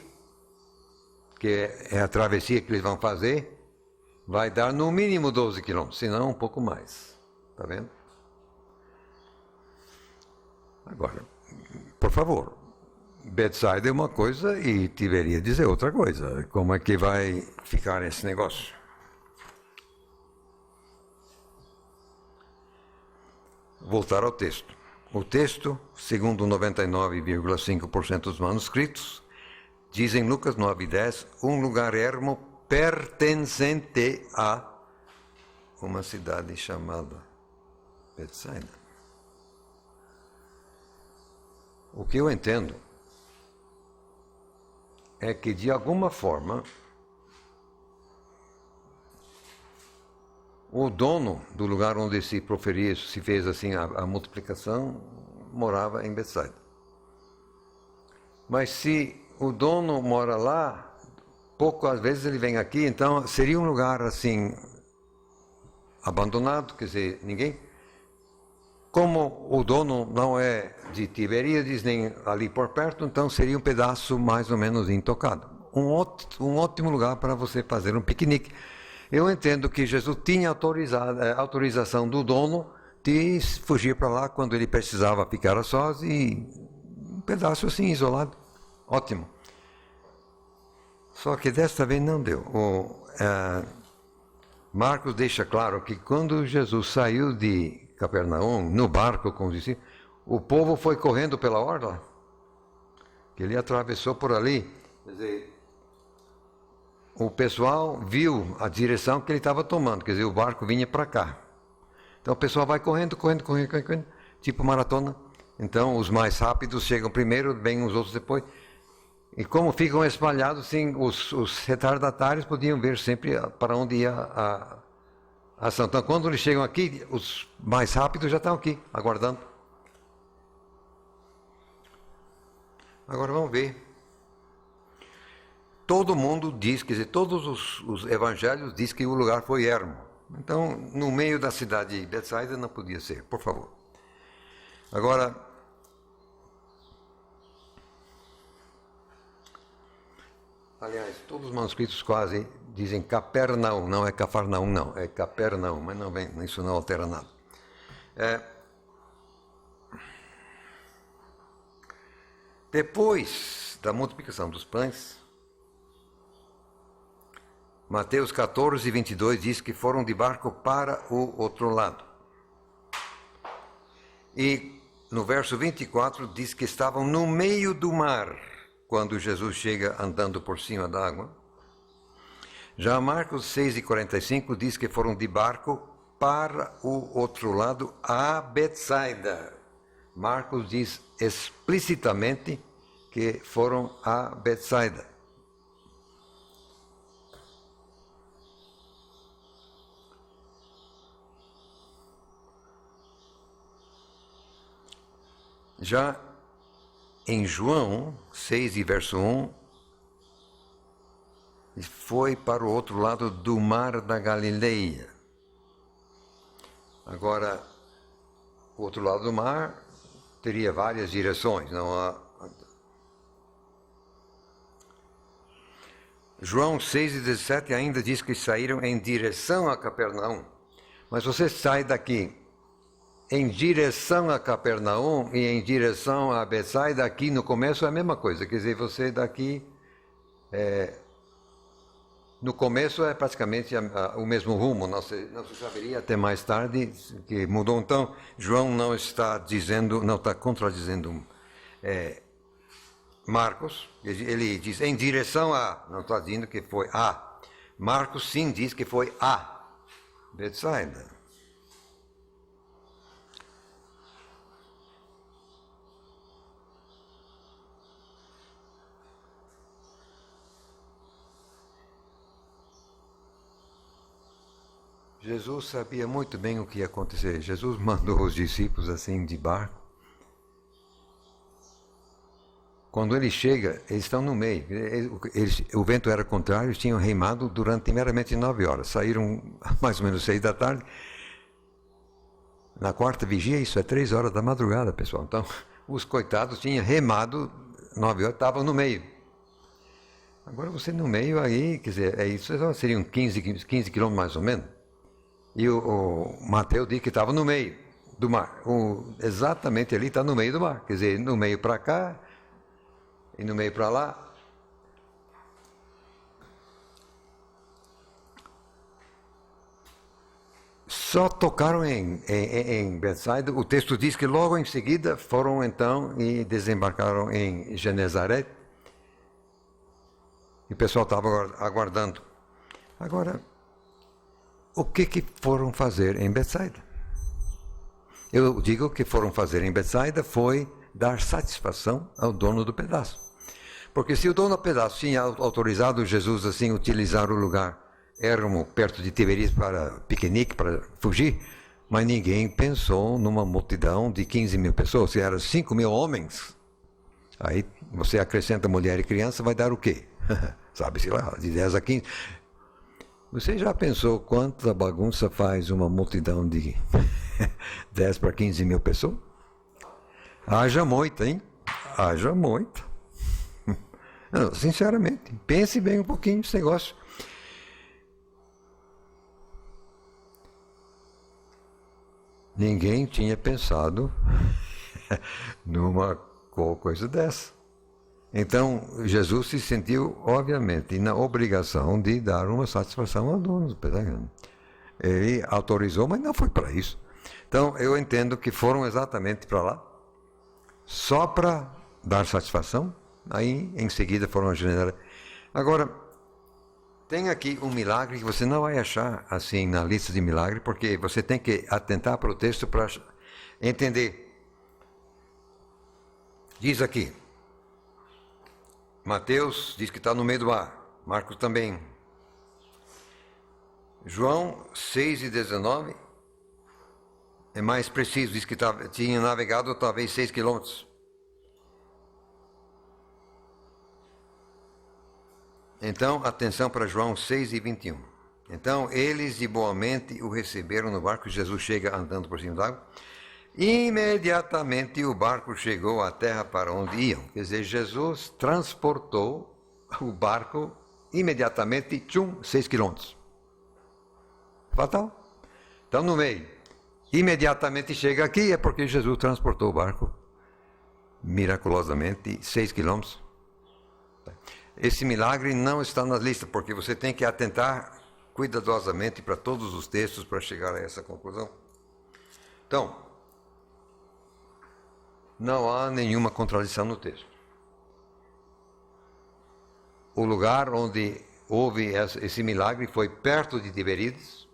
que é a travessia que eles vão fazer, vai dar no mínimo 12 quilômetros, se não um pouco mais. Está vendo? Agora, por favor, Betsaida é uma coisa e Tiberíades é outra coisa. Como é que vai ficar esse negócio? Voltar ao texto. O texto, segundo 99,5% dos manuscritos, diz em Lucas 9:10, um lugar ermo pertencente a uma cidade chamada Betsaida. O que eu entendo é que, de alguma forma, o dono do lugar onde se fez assim a multiplicação, morava em Betsaida. Mas se o dono mora lá, Pouco, às vezes ele vem aqui, então seria um lugar assim, abandonado, quer dizer, ninguém. Como o dono não é de Tiberíades, nem ali por perto, então seria um pedaço mais ou menos intocado. Um ótimo lugar para você fazer um piquenique. Eu entendo que Jesus tinha autorização do dono de fugir para lá quando ele precisava ficar a sós, e um pedaço assim, isolado. Ótimo. Só que desta vez não deu. Marcos deixa claro que quando Jesus saiu de Capernaum, no barco com os discípulos, o povo foi correndo pela orla, que ele atravessou por ali. Quer dizer, o pessoal viu a direção que ele estava tomando, quer dizer, o barco vinha para cá. Então o pessoal vai correndo, tipo maratona. Então os mais rápidos chegam primeiro, vêm os outros depois. E como ficam espalhados, sim, os retardatários podiam ver sempre para onde ia a ação. Então, quando eles chegam aqui, os mais rápidos já estão aqui, aguardando. Agora vamos ver. Todo mundo diz, quer dizer, todos os evangelhos dizem que o lugar foi ermo. Então, no meio da cidade de Betsaida não podia ser, por favor. Agora, aliás, todos os manuscritos quase dizem Capernaum, não é Cafarnaum, não, é Capernaum, mas não vem, isso não altera nada. Depois da multiplicação dos pães, Mateus 14, 22 diz que foram de barco para o outro lado. E no verso 24 diz que estavam no meio do mar, quando Jesus chega andando por cima da água. Já Marcos 6:45 diz que foram de barco para o outro lado, a Betsaida. Marcos diz explicitamente que foram a Betsaida. Já em João 6, verso 1, foi para o outro lado do mar da Galileia. Agora, o outro lado do mar teria várias direções. João 6,17 ainda diz que saíram em direção a Capernaum. Mas você sai daqui em direção a Capernaum e em direção a Betsaida, aqui no começo é a mesma coisa. Quer dizer, você daqui, no começo é praticamente o mesmo rumo. Não se saberia até mais tarde que mudou. Então, João não está dizendo, não está contradizendo Marcos. Ele diz em direção a, não está dizendo que foi a. Marcos sim diz que foi a Betsaida. Jesus sabia muito bem o que ia acontecer. Jesus mandou os discípulos assim de barco. Quando ele chega, eles estão no meio. O vento era contrário, eles tinham remado durante meramente 9 horas. Saíram mais ou menos 6 da tarde. Na quarta vigia, isso é 3 horas da madrugada, pessoal. Então, os coitados tinham remado 9 horas, estavam no meio. Agora você no meio aí, quer dizer, isso seriam 15 quilômetros mais ou menos. E o Mateus diz que estava no meio do mar. Exatamente ali está no meio do mar. Quer dizer, no meio para cá e no meio para lá. Só tocaram em Betsaida. O texto diz que logo em seguida foram então e desembarcaram em Genesaret. E o pessoal estava aguardando. Agora, o que foram fazer em Betsaida? Eu digo que foram fazer em Betsaida foi dar satisfação ao dono do pedaço. Porque se o dono do pedaço tinha autorizado Jesus assim utilizar o lugar ermo perto de Tiberíades para piquenique, para fugir, mas ninguém pensou numa multidão de 15 mil pessoas, se eram 5 mil homens. Aí você acrescenta mulher e criança, vai dar o quê? sabe-se lá, de 10 a 15. Você já pensou quanta bagunça faz uma multidão de 10 para 15 mil pessoas? Haja moita, hein? Haja moita. Não, sinceramente, pense bem um pouquinho nesse negócio. Ninguém tinha pensado numa coisa dessa. Então, Jesus se sentiu, obviamente, na obrigação de dar uma satisfação ao dono do pedagogo. Ele autorizou, mas não foi para isso. Então, eu entendo que foram exatamente para lá, só para dar satisfação, aí, em seguida, foram generar. Agora, tem aqui um milagre que você não vai achar, assim, na lista de milagres, porque você tem que atentar para o texto para entender. Diz aqui, Mateus diz que está no meio do mar, Marcos também. João 6:19 é mais preciso, diz que tinha navegado talvez 6 quilômetros. Então, atenção para João 6:21. Então, eles de boa mente o receberam no barco, Jesus chega andando por cima da água. Imediatamente o barco chegou à terra para onde iam. Quer dizer, Jesus transportou o barco imediatamente, 6 quilômetros. Fatal. Então, no meio, imediatamente chega aqui, é porque Jesus transportou o barco miraculosamente 6 quilômetros. Esse milagre não está na lista, porque você tem que atentar cuidadosamente para todos os textos para chegar a essa conclusão. Então, não há nenhuma contradição no texto. O lugar onde houve esse milagre foi perto de Tiberíades,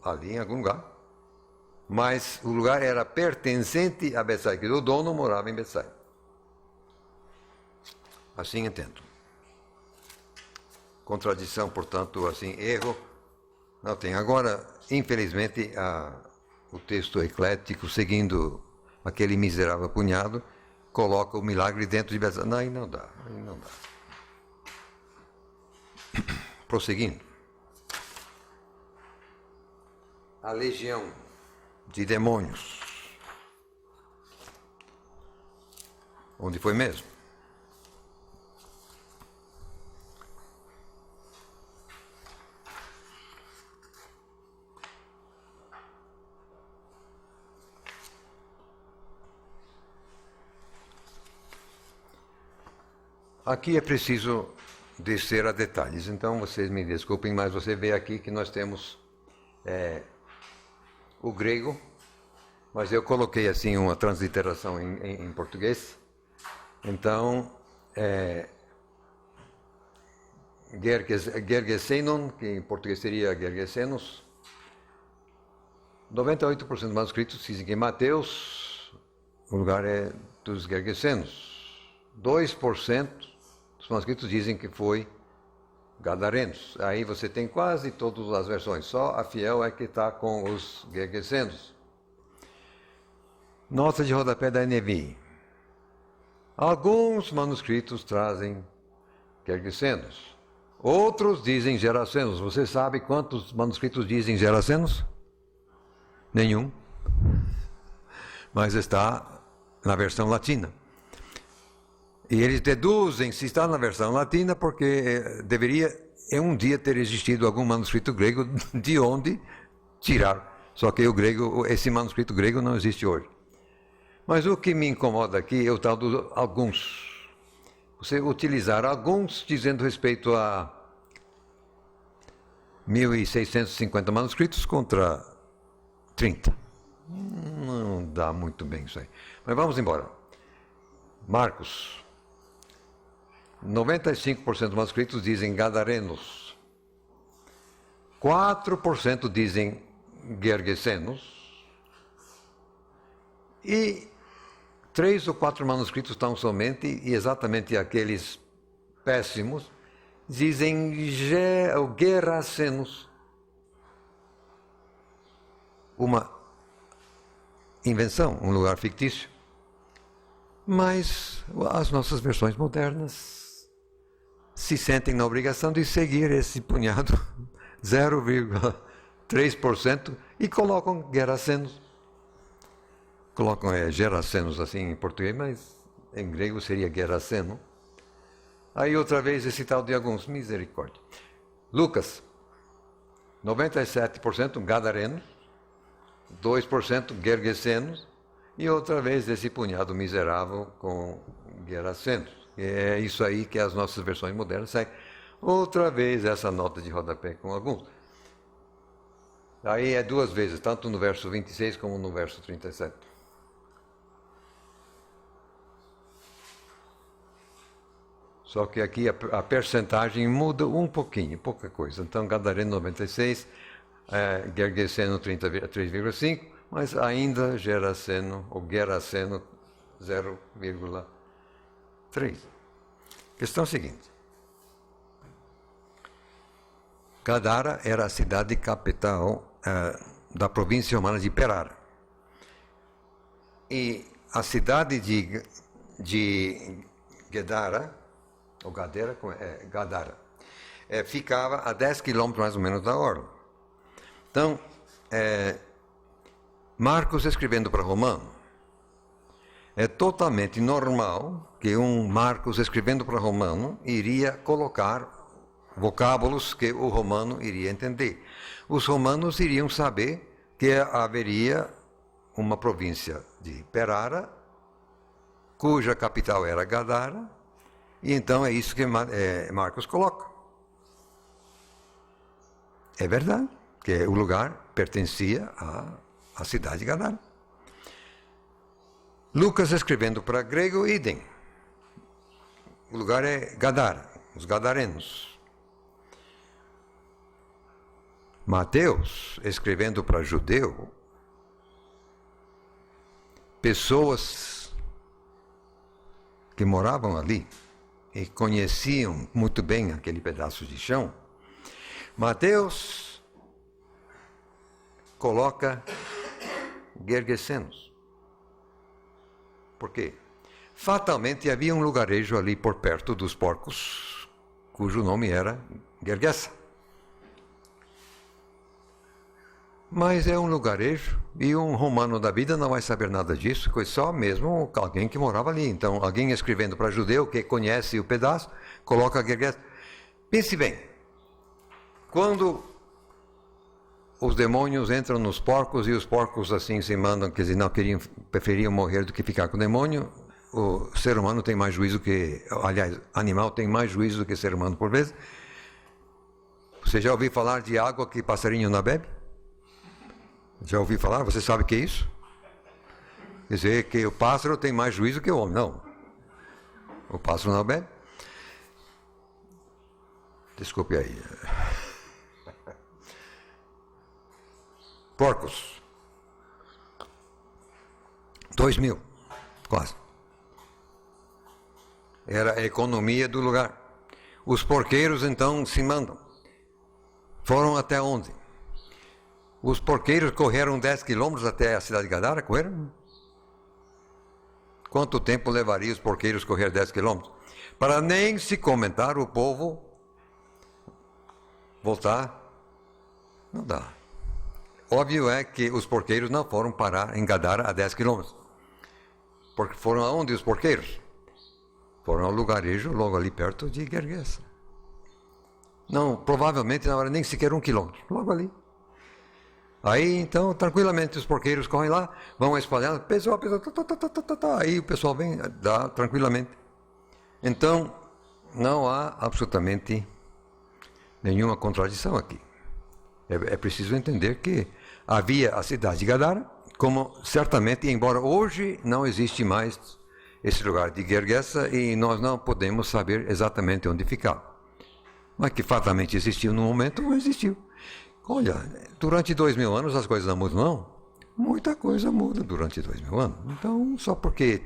ali em algum lugar, mas o lugar era pertencente a Betsaida, que o dono morava em Betsaida. Assim entendo. Contradição, portanto, assim, erro, não tem. Agora, infelizmente, o texto eclético, seguindo aquele miserável punhado, coloca o milagre dentro de Betsaida. Não, aí não dá, aí não dá. Prosseguindo. A legião de demônios. Onde foi mesmo? Aqui é preciso descer a detalhes, então vocês me desculpem, mas você vê aqui que nós temos o grego, mas eu coloquei assim uma transliteração em português. Então, Gergesenon, que em português seria Gergesenos, 98% dos manuscritos dizem que em Mateus o lugar é dos Gergesenos. 2% dos manuscritos dizem que foi Gadarenos. Aí você tem quase todas as versões, só a fiel é que está com os Gergesenos. Nota de rodapé da NVI. Alguns manuscritos trazem Gergesenos, outros dizem Gerasenos. Você sabe quantos manuscritos dizem Gerasenos? Nenhum. Mas está na versão latina. E eles deduzem se está na versão latina porque deveria um dia ter existido algum manuscrito grego de onde tirar. Só que o grego, esse manuscrito grego não existe hoje. Mas o que me incomoda aqui é o tal do alguns. Você utilizar alguns dizendo respeito a 1.650 manuscritos contra 30. Não dá muito bem isso aí. Mas vamos embora. Marcos. 95% dos manuscritos dizem Gadarenos. 4% dizem Gergesenos. E 3 ou 4 manuscritos estão somente, e exatamente aqueles péssimos, dizem Gerasenos. Uma invenção, um lugar fictício. Mas as nossas versões modernas se sentem na obrigação de seguir esse punhado 0,3% e colocam Gerasenos. Colocam Gerasenos assim em português, mas em grego seria Geraseno. Aí outra vez esse tal de alguns, misericórdia. Lucas, 97% Gadarenos, 2% Gergesenos e outra vez esse punhado miserável com Gerasenos. É isso aí que as nossas versões modernas saem. Outra vez essa nota de rodapé com alguns. Aí é duas vezes, tanto no verso 26 como no verso 37. Só que aqui a percentagem muda um pouquinho, pouca coisa. Então, Gadareno 96, Gergeseno 3,5, mas ainda Geraseno, ou Geraseno 0,3. Questão seguinte. Gadara era a cidade capital da província romana de Perara. E a cidade de Gadara, ou Gadara, Gadara, ficava a 10 quilômetros mais ou menos da orla. Então, Marcos escrevendo para Romano, é totalmente normal que um Marcos escrevendo para Romano iria colocar vocábulos que o romano iria entender. Os romanos iriam saber que haveria uma província de Perara, cuja capital era Gadara, e então é isso que Marcos coloca. É verdade, que o lugar pertencia à cidade de Gadara. Lucas escrevendo para grego, idem. O lugar é Gadara, os gadarenos. Mateus, escrevendo para judeu, pessoas que moravam ali e conheciam muito bem aquele pedaço de chão, Mateus coloca Gergesenos. Por quê? Fatalmente havia um lugarejo ali por perto dos porcos, cujo nome era Gergesa. Mas é um lugarejo e um romano da vida não vai saber nada disso, foi só mesmo alguém que morava ali. Então, alguém escrevendo para judeu que conhece o pedaço, coloca Gergesa. Pense bem, quando os demônios entram nos porcos e os porcos assim se mandam, quer dizer, preferiam morrer do que ficar com o demônio, o ser humano tem mais juízo que, aliás, animal tem mais juízo do que ser humano por vezes. Você já ouviu falar de água que passarinho não bebe? Já ouviu falar? Você sabe o que é isso? Quer dizer que o pássaro tem mais juízo que o homem. Não. O pássaro não bebe. Desculpe aí. Porcos. 2.000, quase. Era a economia do lugar. Os porqueiros então se mandam. Foram até onde? Os porqueiros correram 10 quilômetros até a cidade de Gadara, correram? Quanto tempo levaria os porqueiros correr 10 quilômetros? Para nem se comentar o povo voltar, não dá. Óbvio é que os porqueiros não foram parar em Gadara a 10 quilômetros. Porque foram aonde os porqueiros? Foram ao lugarejo logo ali perto de Gergesa. Não, provavelmente não era nem sequer 1 quilômetro, logo ali. Aí, então, tranquilamente, os porqueiros correm lá, vão espalhando, pessoal, aí o pessoal vem, dá tranquilamente. Então, não há absolutamente nenhuma contradição aqui. É preciso entender que havia a cidade de Gadara, como certamente, embora hoje não existe mais esse lugar de Gergesa e nós não podemos saber exatamente onde ficava. Mas que fatalmente existiu no momento, não existiu. Olha, durante 2.000 anos as coisas não mudam, não? Muita coisa muda durante 2.000 anos. Então, só porque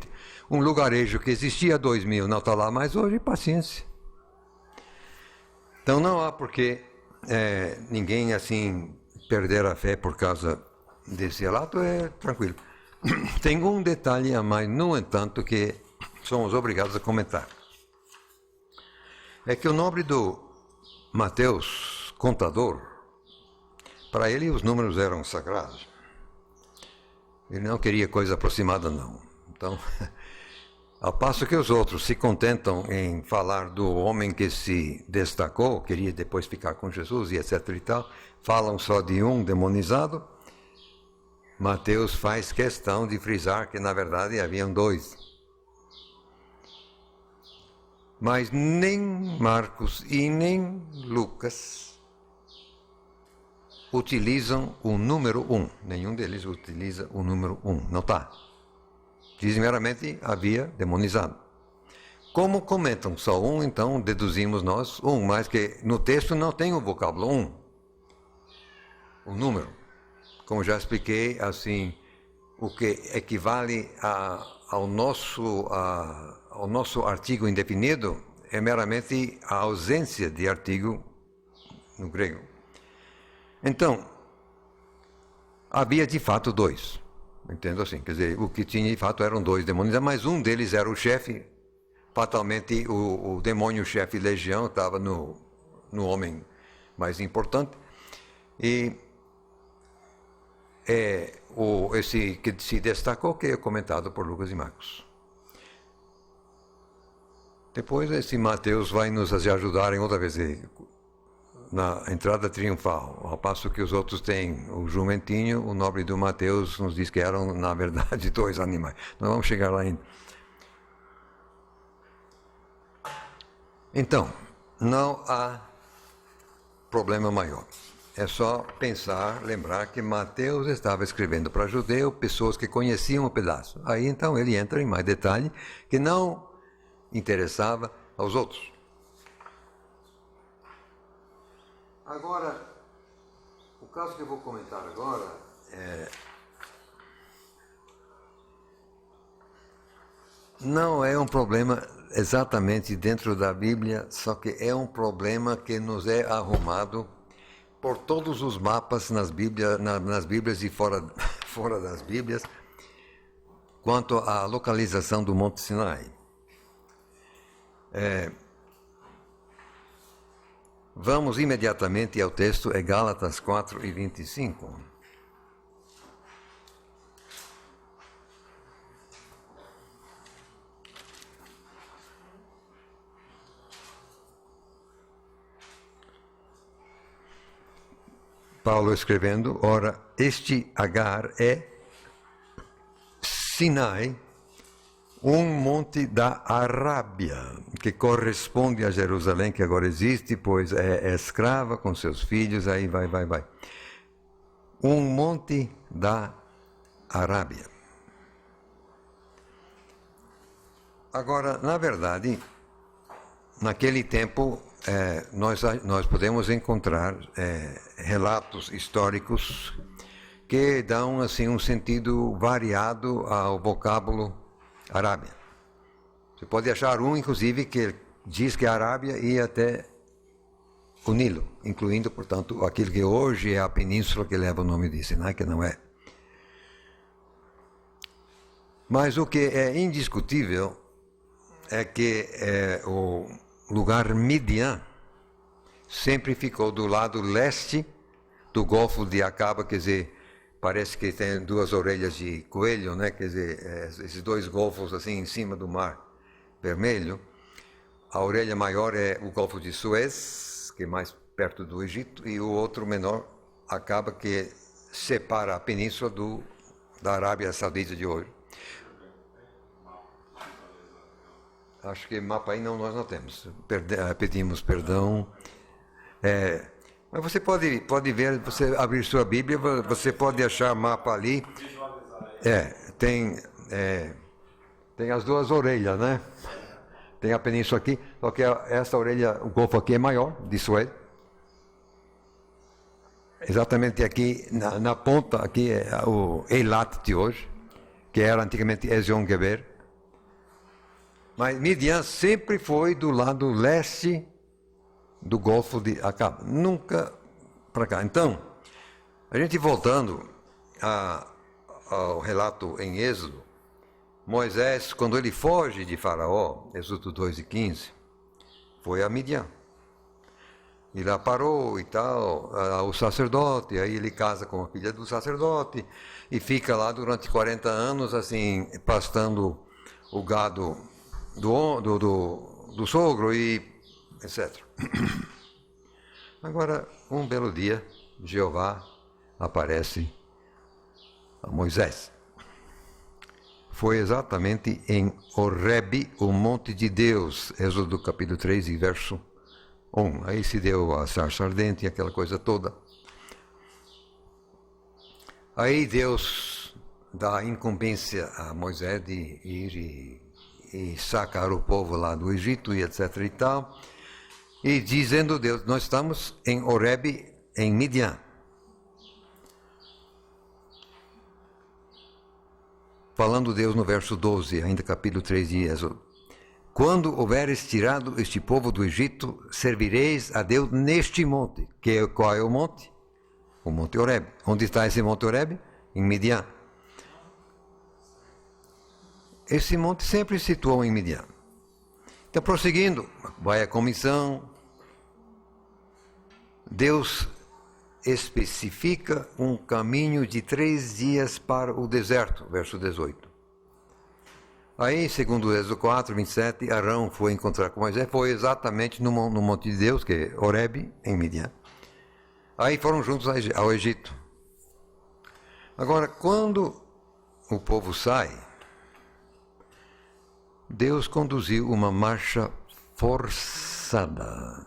um lugarejo que existia há 2.000 não está lá mais hoje, paciência. Então, não há porque ninguém, assim, perder a fé por causa desse relato, é tranquilo. Tem um detalhe a mais, no entanto, que somos obrigados a comentar. É que o nome do Mateus, contador, para ele os números eram sagrados. Ele não queria coisa aproximada, não. Então, ao passo que os outros se contentam em falar do homem que se destacou, queria depois ficar com Jesus e etc e tal, falam só de um demonizado, Mateus faz questão de frisar que na verdade haviam dois. Mas nem Marcos e nem Lucas utilizam o número 1. Nenhum deles utiliza o número 1. Não está. Dizem meramente havia demonizado. Como comentam só um, então deduzimos nós um, mas que no texto não tem o vocábulo 1. O número. Como já expliquei, assim, o que equivale ao nosso artigo indefinido é meramente a ausência de artigo no grego. Então, havia de fato dois. Entendo assim, quer dizer, o que tinha de fato eram dois demônios, mas um deles era o chefe. Fatalmente, o demônio-chefe Legião estava no homem mais importante. E esse que se destacou, que é comentado por Lucas e Marcos. Depois, esse Mateus vai nos ajudar em outra vez na entrada triunfal, ao passo que os outros têm o jumentinho, o nobre do Mateus nos diz que eram, na verdade, dois animais. Nós vamos chegar lá ainda. Então, não há problema maior. É só pensar, lembrar que Mateus estava escrevendo para judeu, pessoas que conheciam o pedaço. Aí, então, ele entra em mais detalhe que não interessava aos outros. Agora, o caso que eu vou comentar agora não é um problema exatamente dentro da Bíblia, só que é um problema que nos é arrumado por todos os mapas nas Bíblias e fora das Bíblias, quanto à localização do Monte Sinai. Vamos imediatamente ao texto, é Gálatas 4:25. Paulo escrevendo, ora, este Agar é Sinai, um monte da Arábia, que corresponde a Jerusalém, que agora existe, pois é escrava com seus filhos, aí vai. Um monte da Arábia. Agora, na verdade, naquele tempo, nós podemos encontrar relatos históricos que dão assim um sentido variado ao vocábulo Arábia. Você pode achar um, inclusive, que diz que a Arábia ia até o Nilo, incluindo, portanto, aquilo que hoje é a península que leva o nome de Sinai, que não é. Mas o que é indiscutível é que o lugar Midian sempre ficou do lado leste do Golfo de Acaba, quer dizer, parece que tem duas orelhas de coelho, né? Quer dizer, esses dois golfos assim em cima do Mar Vermelho. A orelha maior é o Golfo de Suez, que é mais perto do Egito, e o outro menor Acaba, que separa a península da Arábia Saudita de hoje. Acho que mapa aí nós não temos. Pedimos perdão. Mas você pode ver, você abrir sua Bíblia, você pode achar mapa ali. Tem as duas orelhas, né? Tem a península aqui, só que essa orelha, o golfo aqui é maior, de Suez. Exatamente aqui, na ponta, aqui é o Eilat de hoje, que era antigamente Ezion Geber. Mas Midian sempre foi do lado leste do Golfo de Acaba, nunca para cá. Então, a gente voltando ao relato em Êxodo, Moisés, quando ele foge de Faraó, Êxodo 2:15, foi a Midian. E lá parou e tal, o sacerdote, aí ele casa com a filha do sacerdote e fica lá durante 40 anos, assim, pastando o gado do sogro e etc. Agora, um belo dia, Jeová aparece a Moisés. Foi exatamente em Horebe, o monte de Deus, Êxodo capítulo 3 e verso 1. Aí se deu a sarça ardente e aquela coisa toda. Aí Deus dá a incumbência a Moisés de ir e sacar o povo lá do Egito e etc e tal. E dizendo Deus, nós estamos em Horebe, em Midian. Falando Deus no verso 12, ainda capítulo 3 de Êxodo. Quando houveres tirado este povo do Egito, servireis a Deus neste monte. Qual é o monte? O Monte Horebe. Onde está esse Monte Horebe? Em Midian. Esse monte sempre se situou em Midian. Então, prosseguindo, vai a comissão. Deus especifica um caminho de 3 dias para o deserto, verso 18. Aí, segundo Êxodo 4, 27, Arão foi encontrar com Moisés, foi exatamente no monte de Deus, que é Horebe, em Midian. Aí foram juntos ao Egito. Agora, quando o povo sai, Deus conduziu uma marcha forçada.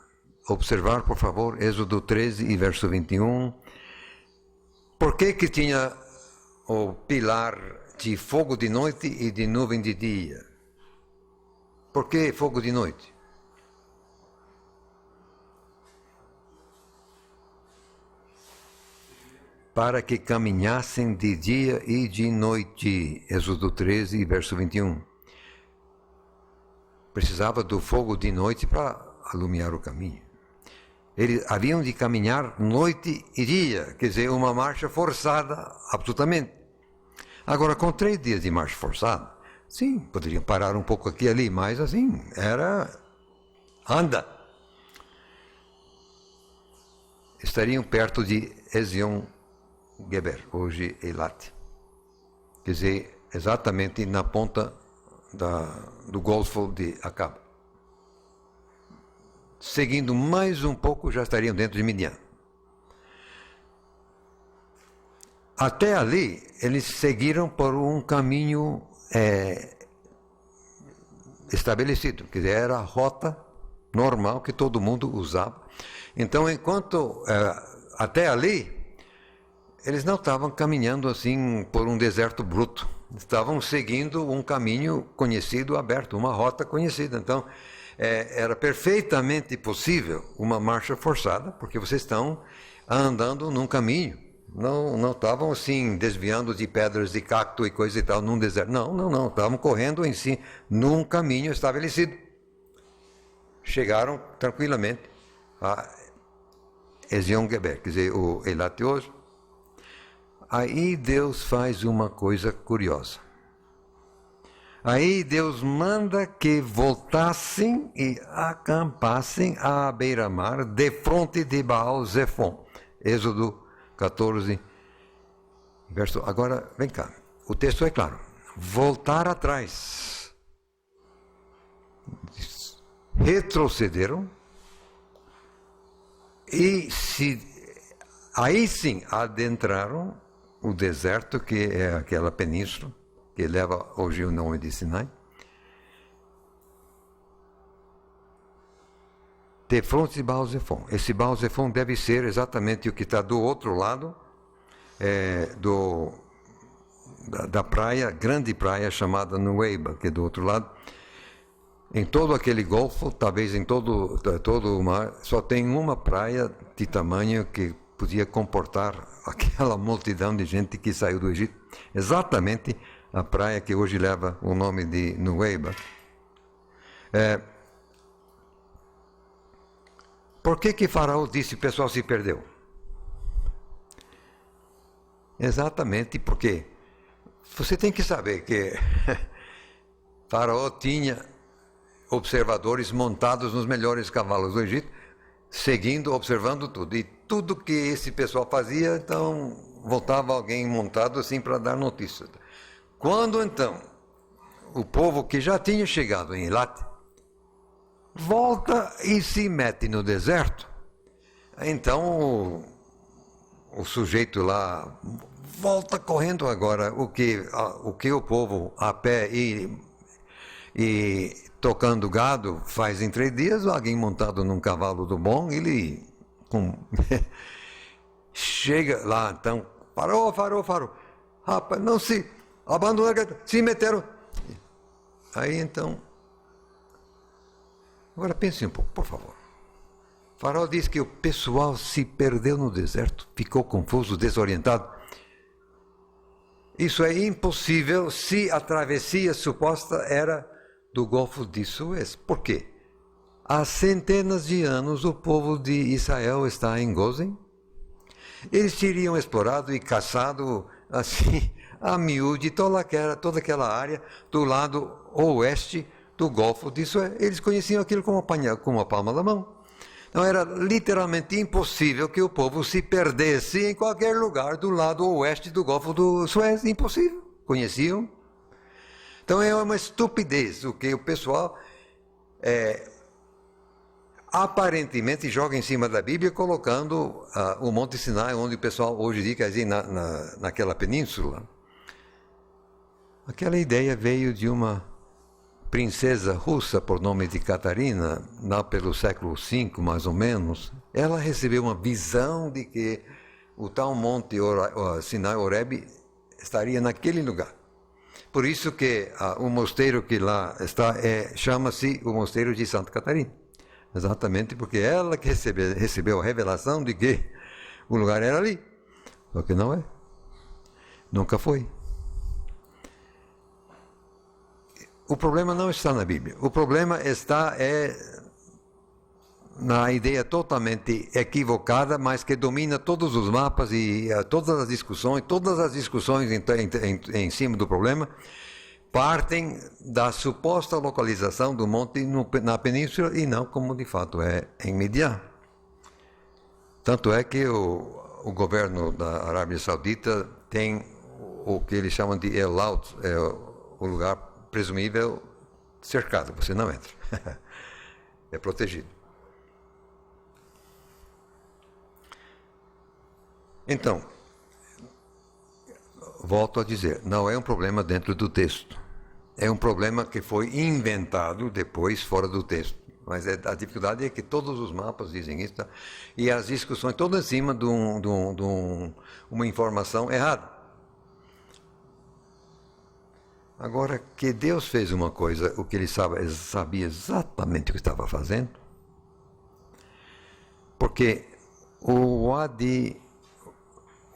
Observar, por favor, Êxodo 13 e verso 21. Por que tinha o pilar de fogo de noite e de nuvem de dia? Por que fogo de noite? Para que caminhassem de dia e de noite. Êxodo 13 e verso 21. Precisava do fogo de noite para alumiar o caminho. Eles haviam de caminhar noite e dia, quer dizer, uma marcha forçada, absolutamente. Agora, com 3 dias de marcha forçada, sim, poderiam parar um pouco aqui e ali, mas assim, anda. Estariam perto de Ezion-Geber, hoje Eilat. Quer dizer, exatamente na ponta do Golfo de Acaba. Seguindo mais um pouco, já estariam dentro de Midian. Até ali, eles seguiram por um caminho estabelecido, quer dizer, era a rota normal que todo mundo usava. Então, enquanto até ali, eles não estavam caminhando assim por um deserto bruto, estavam seguindo um caminho conhecido, aberto, uma rota conhecida. Então, era perfeitamente possível uma marcha forçada, porque vocês estão andando num caminho. Não estavam assim desviando de pedras de cacto e coisa e tal num deserto. Não. Estavam correndo em si num caminho estabelecido. Chegaram tranquilamente a Ezion-Geber, quer dizer, o Eilat hoje. Aí Deus faz uma coisa curiosa. Aí Deus manda que voltassem e acampassem à beira-mar, de frente de Baal-Zephon. Êxodo 14, verso... Agora, vem cá, o texto é claro. Voltar atrás. Retrocederam e aí sim adentraram o deserto, que é aquela península que leva hoje o nome de Sinai, de frente de Baal-Zephon. Esse Baal-Zephon deve ser exatamente o que está do outro lado da praia, grande praia chamada Nueiba, que é do outro lado. Em todo aquele golfo, talvez em todo o mar, só tem uma praia de tamanho que podia comportar aquela multidão de gente que saiu do Egito. Exatamente a praia que hoje leva o nome de Nueiba. Por que Faraó disse que o pessoal se perdeu? Exatamente porque você tem que saber que Faraó tinha observadores montados nos melhores cavalos do Egito, seguindo, observando tudo. E tudo que esse pessoal fazia, então voltava alguém montado assim para dar notícia. Quando então o povo que já tinha chegado em Eilat volta e se mete no deserto, então o sujeito lá volta correndo agora. O que o povo a pé e tocando gado faz em 3 dias, alguém montado num cavalo do bom, ele chega lá, então, parou. Rapaz, não se abandonaram, se meteram. Aí então, agora pense um pouco, por favor. Faraó diz que o pessoal se perdeu no deserto, ficou confuso, desorientado. Isso é impossível se a travessia suposta era do Golfo de Suez. Por quê? Há centenas de anos o povo de Israel está em Gozen. Eles teriam explorado e caçado assim a miúde toda aquela área do lado oeste do Golfo de Suez. Eles conheciam aquilo como a palma da mão. Então era literalmente impossível que o povo se perdesse em qualquer lugar do lado oeste do Golfo do Suez. Impossível. Conheciam. Então é uma estupidez o que o pessoal aparentemente joga em cima da Bíblia, colocando o Monte Sinai, onde o pessoal hoje diz, quer dizer, naquela península. Aquela ideia veio de uma princesa russa por nome de Catarina, lá pelo século V, mais ou menos. Ela recebeu uma visão de que o tal Monte Sinai Horeb estaria naquele lugar. Por isso que o mosteiro que lá está chama-se o Mosteiro de Santa Catarina. Exatamente porque ela que recebeu a revelação de que o lugar era ali. Só que não é. Nunca foi. O problema não está na Bíblia. O problema está na ideia totalmente equivocada, mas que domina todos os mapas e todas as discussões em cima do problema partem da suposta localização do monte na península e não como de fato é em Midian. Tanto é que o governo da Arábia Saudita tem o que eles chamam de El Laut, o lugar presumível cercado, você não entra. É protegido. Então, volto a dizer, não é um problema dentro do texto. É um problema que foi inventado depois fora do texto. Mas a dificuldade é que todos os mapas dizem isso, tá? E as discussões todas em cima de uma informação errada. Agora, que Deus fez uma coisa, o que ele sabia exatamente o que estava fazendo, porque o Wadi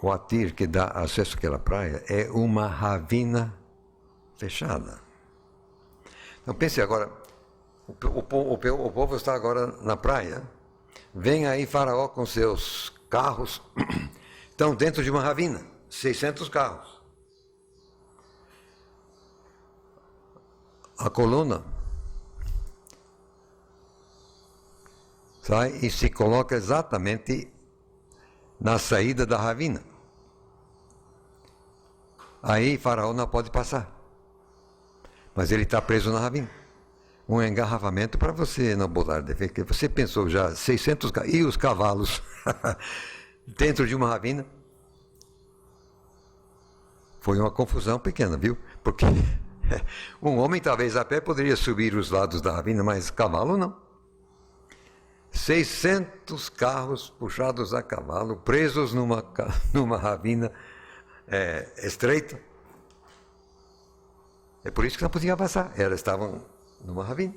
Atir, que dá acesso àquela praia, é uma ravina fechada. Então pense agora, o povo está agora na praia, vem aí Faraó com seus carros, estão dentro de uma ravina, 600 carros. A coluna sai e se coloca exatamente na saída da ravina. Aí Faraó não pode passar. Mas ele está preso na ravina. Um engarrafamento para você não botar defeito. Você pensou já 600 e os cavalos dentro de uma ravina? Foi uma confusão pequena, viu? Porque um homem talvez a pé poderia subir os lados da ravina, mas cavalo não. 600 carros puxados a cavalo, presos numa ravina estreita. É por isso que não podia passar. Elas estavam numa ravina.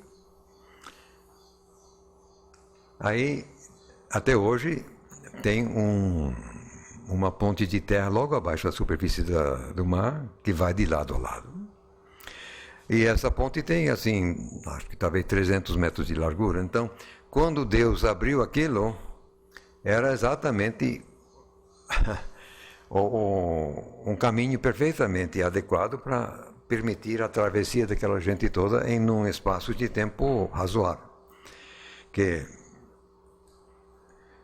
Aí, até hoje, tem uma ponte de terra logo abaixo da superfície do mar, que vai de lado a lado. E essa ponte tem, assim, acho que talvez 300 metros de largura. Então, quando Deus abriu aquilo, era exatamente um caminho perfeitamente adequado permitir a travessia daquela gente toda em um espaço de tempo razoável. Que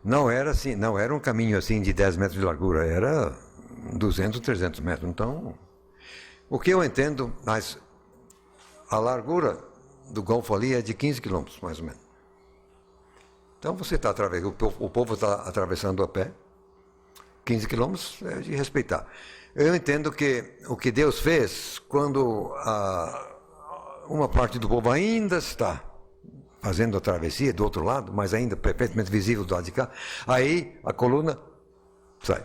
não era assim, não era um caminho assim de 10 metros de largura, era 200, 300 metros. Então, o que eu entendo, mas a largura do Golfo ali é de 15 quilômetros, mais ou menos. Então você está atravessando, o povo está atravessando a pé, 15 quilômetros é de respeitar. Eu entendo que o que Deus fez, quando uma parte do povo ainda está fazendo a travessia do outro lado, mas ainda perfeitamente visível do lado de cá, aí a coluna sai.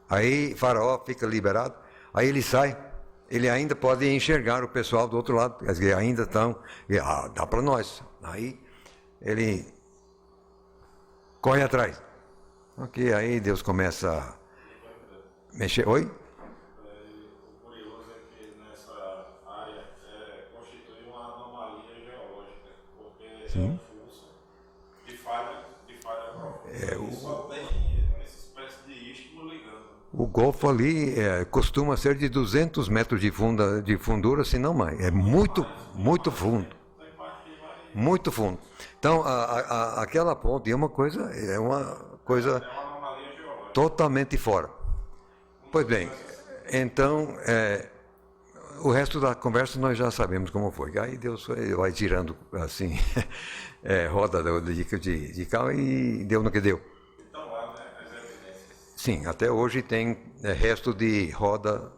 Aí Faraó fica liberado, aí ele sai, ele ainda pode enxergar o pessoal do outro lado, quer dizer, ainda estão, dá para nós. Aí ele corre atrás. Ok, aí Deus começa a mexer. Oi? O curioso é que nessa área constitui uma anomalia geológica, porque é um fluxo de falha profunda. Só tem essa espécie de istmo ligando. O Golfo ali costuma ser de 200 metros de fundura, se não mais. É muito fundo. Muito fundo. Então, aquela ponte é uma coisa totalmente fora. Pois bem, então, o resto da conversa nós já sabemos como foi. Aí Deus vai tirando, assim, roda de carro e deu no que deu. Então, lá, né, as evidências. Sim, até hoje tem resto de roda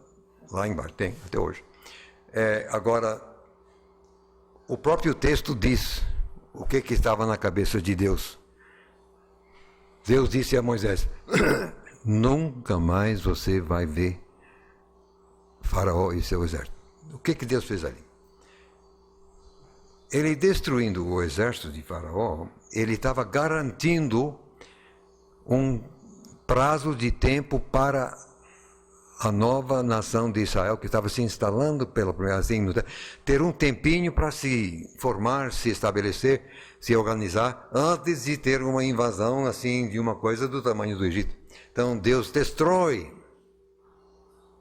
lá embaixo, tem, até hoje. Agora, o próprio texto diz o que estava na cabeça de Deus. Deus disse a Moisés, nunca mais você vai ver Faraó e seu exército. O que Deus fez ali? Ele destruindo o exército de Faraó, ele estava garantindo um prazo de tempo para a nova nação de Israel, que estava se instalando pela primeira vez, ter um tempinho para se formar, se estabelecer, se organizar, antes de ter uma invasão assim de uma coisa do tamanho do Egito. Então Deus destrói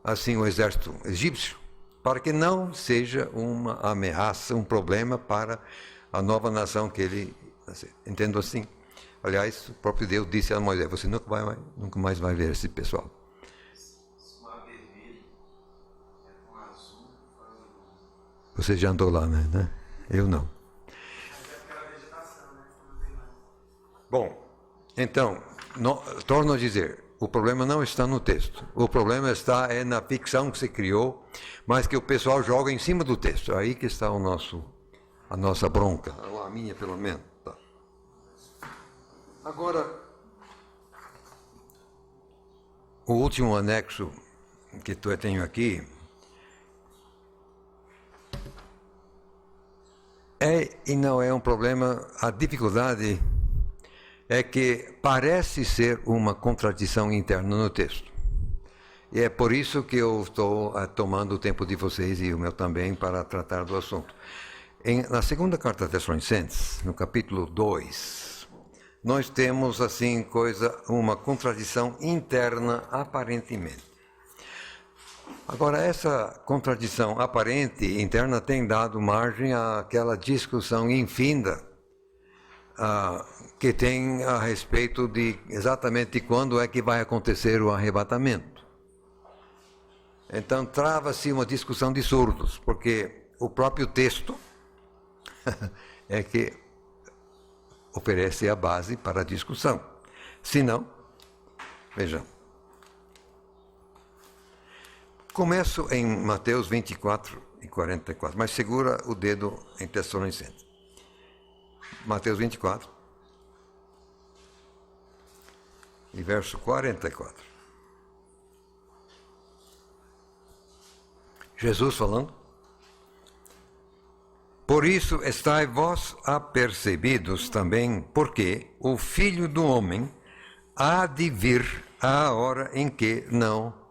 assim o exército egípcio, para que não seja uma ameaça, um problema para a nova nação que ele entendo assim. Aliás, o próprio Deus disse a Moisés, você nunca mais vai ver esse pessoal. Você já andou lá, né? Eu não. Bom, então, torno a dizer, o problema não está no texto. O problema está na ficção que se criou, mas que o pessoal joga em cima do texto. Aí que está a nossa bronca, a minha pelo menos. Tá. Agora, o último anexo que eu tenho aqui e não é um problema, a dificuldade é que parece ser uma contradição interna no texto. E é por isso que eu estou tomando o tempo de vocês e o meu também para tratar do assunto. Na segunda carta a Tessalonicenses, no capítulo 2, nós temos assim uma contradição interna aparentemente. Agora, essa contradição aparente interna tem dado margem àquela discussão infinda que tem a respeito de exatamente quando é que vai acontecer o arrebatamento. Então, trava-se uma discussão de surdos, porque o próprio texto é que oferece a base para a discussão. Se não, vejam. Começo em Mateus 24 e 44, mas segura o dedo em Tessalonicenses. Mateus 24 e verso 44. Jesus falando. Por isso estai vós apercebidos também, porque o Filho do Homem há de vir à hora em que não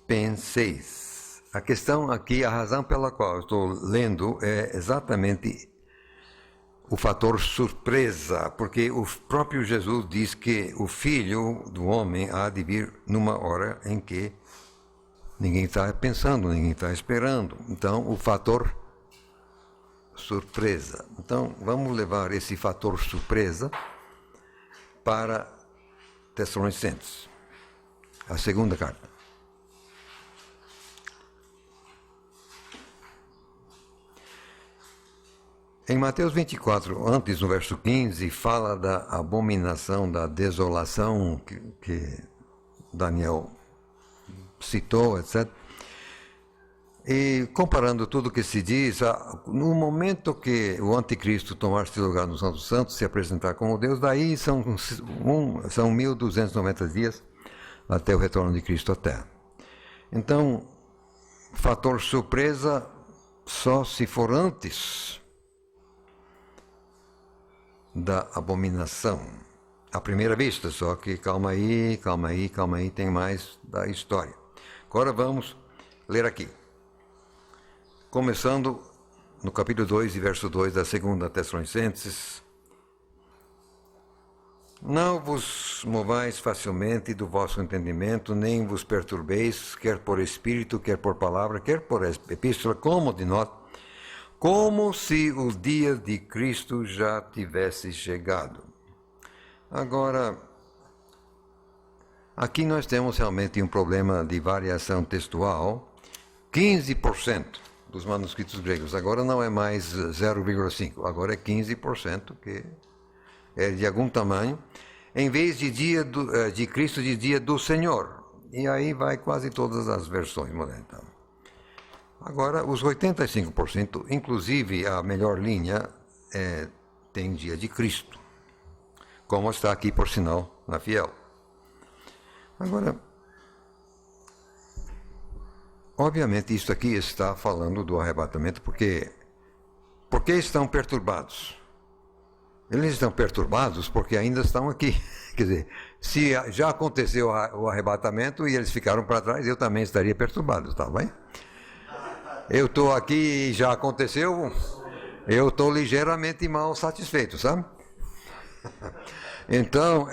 penseis. A questão aqui, a razão pela qual eu estou lendo é exatamente o fator surpresa, porque o próprio Jesus diz que o Filho do Homem há de vir numa hora em que Ninguém está pensando, ninguém está esperando. Então, o fator surpresa. Então, vamos levar esse fator surpresa para Tessalonicenses, a segunda carta. Em Mateus 24, antes no verso 15, fala da abominação, da desolação que Daniel citou, etc. E comparando tudo o que se diz, no momento que o anticristo tomar seu lugar no Santo Santo, se apresentar como Deus, daí são 1.290 dias até o retorno de Cristo à Terra. Então, fator surpresa só se for antes da abominação. À primeira vista, só que calma aí, tem mais da história. Agora vamos ler aqui. Começando no capítulo 2 e verso 2 da segunda Tessalonicenses. Não vos movais facilmente do vosso entendimento, nem vos perturbeis, quer por espírito, quer por palavra, quer por epístola, como de nota, como se o dia de Cristo já tivesse chegado. Agora, aqui nós temos realmente um problema de variação textual. 15% dos manuscritos gregos, agora não é mais 0,5%, agora é 15%, que é de algum tamanho, em vez de de Cristo, de dia do Senhor. E aí vai quase todas as versões modernas. Agora, os 85%, inclusive a melhor linha, tem dia de Cristo, como está aqui, por sinal, na Fiel. Agora, obviamente, isso aqui está falando do arrebatamento, porque estão perturbados. Eles estão perturbados porque ainda estão aqui. Quer dizer, se já aconteceu o arrebatamento e eles ficaram para trás, eu também estaria perturbado, tá bem? Eu estou aqui e já aconteceu, eu estou ligeiramente mal satisfeito, sabe? Então,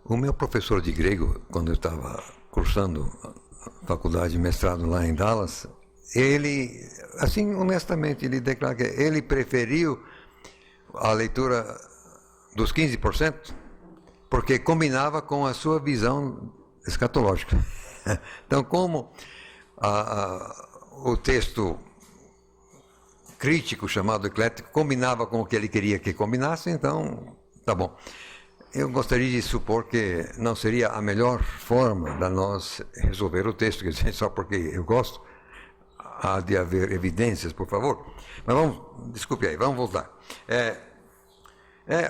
o meu professor de grego, quando eu estava cursando a faculdade de mestrado lá em Dallas, ele, assim, honestamente, ele declara que ele preferiu a leitura dos 15%, porque combinava com a sua visão escatológica. Então, como o texto crítico, chamado eclético, combinava com o que ele queria que combinasse, então, tá bom. Eu gostaria de supor que não seria a melhor forma de nós resolver o texto, quer dizer, só porque eu gosto, há de haver evidências, por favor. Mas desculpe aí, vamos voltar.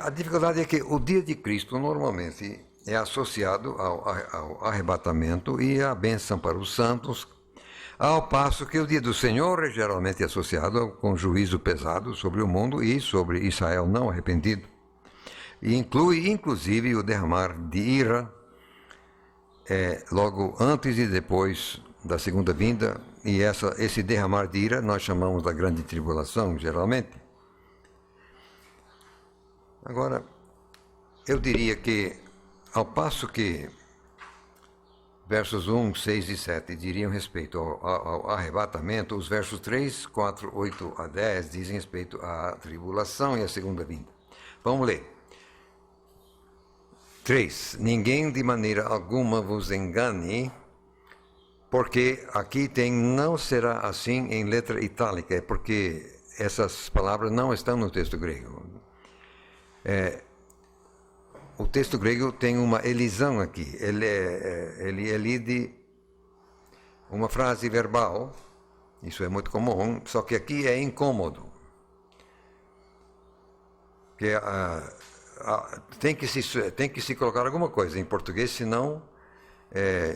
A dificuldade é que o dia de Cristo, normalmente, é associado ao arrebatamento e à bênção para os santos, ao passo que o dia do Senhor é geralmente associado com juízo pesado sobre o mundo e sobre Israel não arrependido. E inclui, inclusive, o derramar de ira logo antes e depois da segunda vinda, e esse derramar de ira nós chamamos da grande tribulação, geralmente. Agora, eu diria que, ao passo que versos 1, 6 e 7 diriam respeito ao arrebatamento, os versos 3, 4, 8 a 10 dizem respeito à tribulação e à segunda vinda. Vamos ler. 3. Ninguém de maneira alguma vos engane, porque aqui tem não será assim em letra itálica, é porque essas palavras não estão no texto grego. O texto grego tem uma elisão aqui, ele elide uma frase verbal, isso é muito comum, só que aqui é incômodo. Que tem que se colocar alguma coisa em português, senão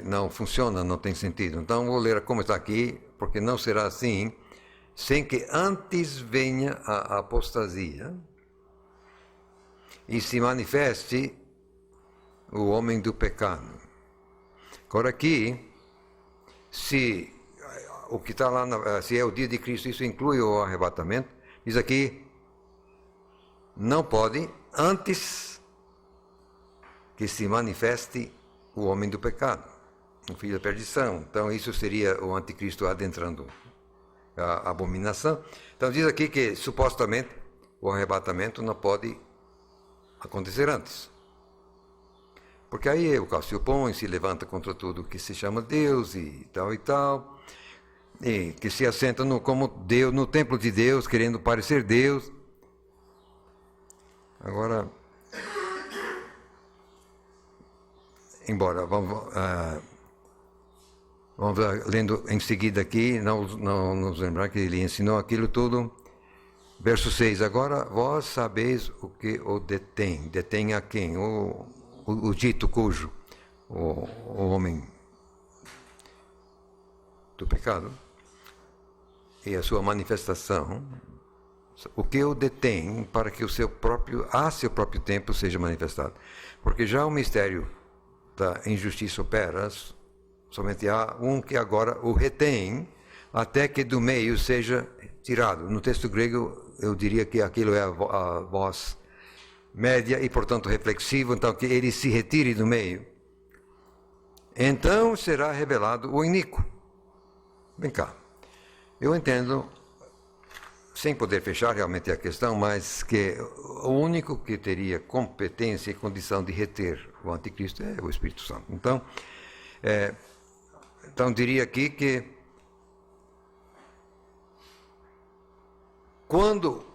não funciona, não tem sentido. Então vou ler como está aqui, porque não será assim, sem que antes venha a apostasia e se manifeste o homem do pecado. Agora aqui, se o que está lá, se é o dia de Cristo, isso inclui o arrebatamento, diz aqui, não pode antes que se manifeste o homem do pecado, o filho da perdição. Então isso seria o anticristo adentrando a abominação. Então diz aqui que supostamente o arrebatamento não pode acontecer antes. Porque aí o Cássio opõe, se levanta contra tudo que se chama Deus e tal, e que se assenta como Deus, no templo de Deus, querendo parecer Deus. Agora, embora, vamos lendo em seguida aqui, não nos lembrar que ele ensinou aquilo tudo. Verso 6, agora vós sabeis o que o detém. Detém a quem? O dito cujo, o homem do pecado, e a sua manifestação, o que o detém para que a seu próprio tempo seja manifestado. Porque já o mistério da injustiça opera, somente há um que agora o retém, até que do meio seja tirado. No texto grego, eu diria que aquilo é a voz média e, portanto, reflexivo, então que ele se retire do meio. Então será revelado o iníquo. Vem cá, eu entendo, sem poder fechar realmente a questão, mas que o único que teria competência e condição de reter o anticristo é o Espírito Santo. Então diria aqui que quando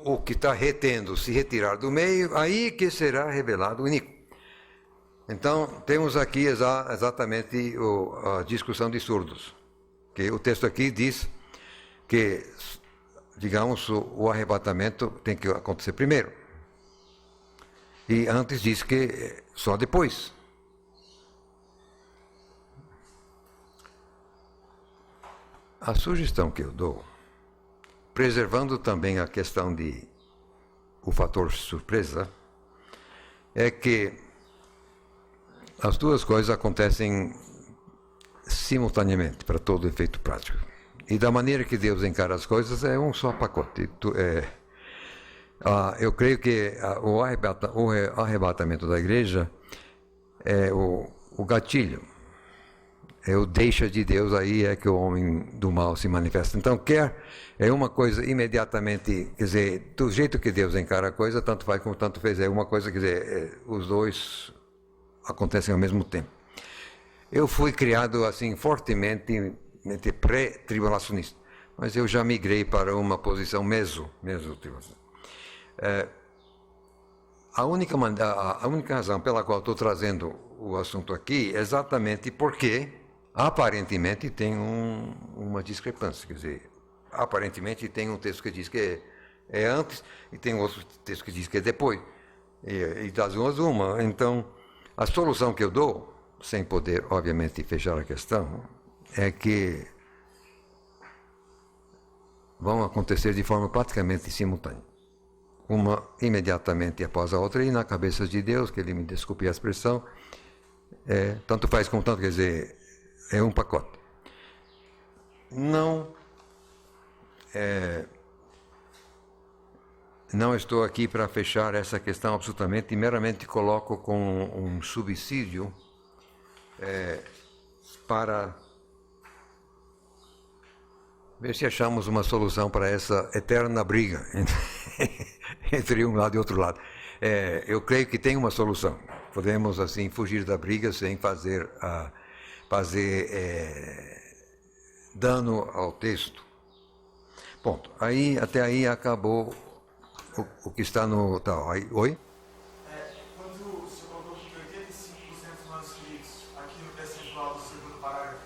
o que está retendo se retirar do meio, aí que será revelado o iníquo. Então, temos aqui exatamente a discussão de surdos. Que o texto aqui diz que, digamos, o arrebatamento tem que acontecer primeiro. E antes diz que só depois. A sugestão que eu dou, preservando também a questão o fator surpresa, é que as duas coisas acontecem simultaneamente, para todo efeito prático. E da maneira que Deus encara as coisas, é um só pacote. Eu creio que o arrebatamento da igreja é o gatilho. É o deixa de Deus, aí é que o homem do mal se manifesta. Então, é uma coisa imediatamente, quer dizer, do jeito que Deus encara a coisa, tanto faz como tanto fez. É uma coisa, quer dizer, os dois acontecem ao mesmo tempo. Eu fui criado assim fortemente pré-tribulacionista, mas eu já migrei para uma posição meso-tribulacionista. A única razão pela qual estou trazendo o assunto aqui é exatamente porque aparentemente tem uma discrepância, quer dizer, aparentemente tem um texto que diz que é antes e tem outro texto que diz que é depois, e das duas uma. Então, a solução que eu dou, sem poder, obviamente, fechar a questão, é que vão acontecer de forma praticamente simultânea. Uma imediatamente após a outra, e na cabeça de Deus, que Ele me desculpe a expressão, tanto faz como tanto, quer dizer, é um pacote. Não estou aqui para fechar essa questão absolutamente, e meramente coloco com um subsídio para ver se achamos uma solução para essa eterna briga entre um lado e outro lado. Eu creio que tem uma solução. Podemos, assim, fugir da briga sem fazer dano ao texto. Ponto. Até aí acabou o que está no tal. Oi? Quando o senhor falou que 85% dos manuscritos aqui no percentual do segundo parágrafo,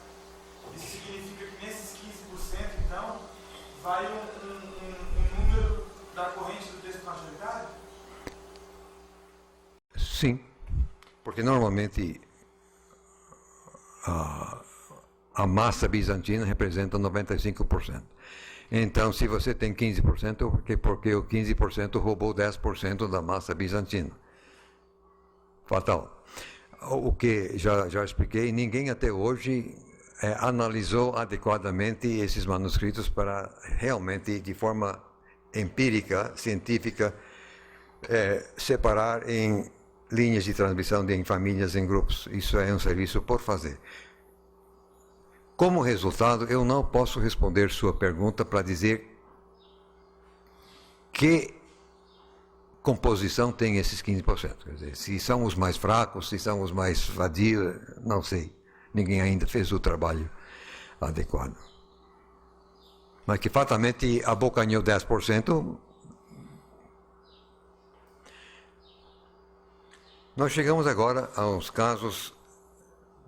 isso significa que nesses 15%, então, vai um número da corrente do texto majoritário? Sim, porque normalmente a massa bizantina representa 95%. Então, se você tem 15%, porque o 15% roubou 10% da massa bizantina. Fatal. O que já expliquei, ninguém até hoje analisou adequadamente esses manuscritos para realmente, de forma empírica, científica, separar em linhas de transmissão em famílias, em grupos. Isso é um serviço por fazer. Como resultado, eu não posso responder sua pergunta para dizer que composição tem esses 15%. Quer dizer, se são os mais fracos, se são os mais vadios, não sei. Ninguém ainda fez o trabalho adequado. Mas que fatalmente abocanhou 10%. Nós chegamos agora aos casos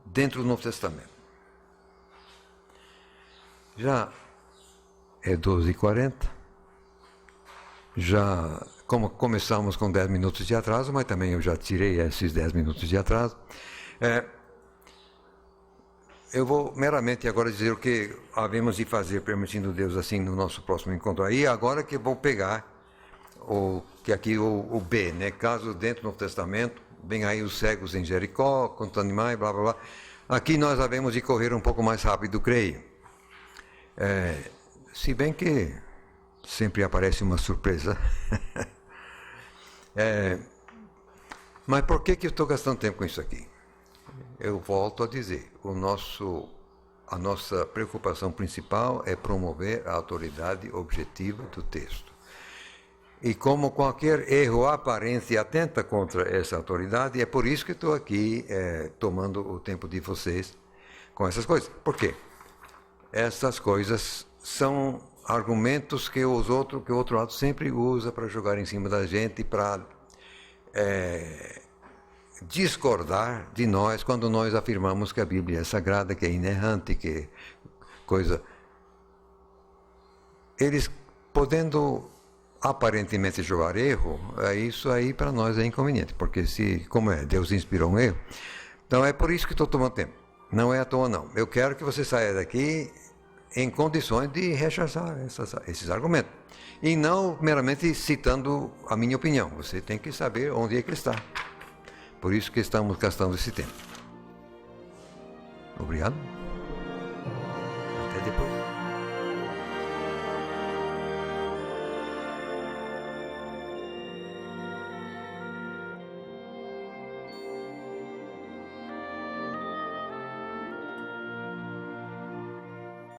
dentro do Novo Testamento. Já é 12h40. Já começamos com 10 minutos de atraso, mas também eu já tirei esses 10 minutos de atraso. Eu vou meramente agora dizer o que havemos de fazer, permitindo Deus assim, no nosso próximo encontro. Aí agora que eu vou pegar o B, né? Caso dentro do Novo Testamento, vem aí os cegos em Jericó, contra animais, blá blá blá. Aqui nós havemos de correr um pouco mais rápido, creio. Se bem que sempre aparece uma surpresa. Mas por que eu estou gastando tempo com isso aqui? Eu volto a dizer, a nossa preocupação principal é promover a autoridade objetiva do texto. E como qualquer erro aparente atenta contra essa autoridade, é por isso que estou aqui tomando o tempo de vocês com essas coisas. Por quê? Essas coisas são argumentos que o outro lado sempre usa para jogar em cima da gente, para discordar de nós quando nós afirmamos que a Bíblia é sagrada, que é inerrante, que coisa. Eles podendo aparentemente jogar erro, isso aí para nós é inconveniente, porque como Deus inspirou um erro. Então é por isso que estou tomando tempo. Não é à toa não. Eu quero que você saia daqui em condições de rechaçar esses argumentos. E não meramente citando a minha opinião. Você tem que saber onde é que está. Por isso que estamos gastando esse tempo. Obrigado.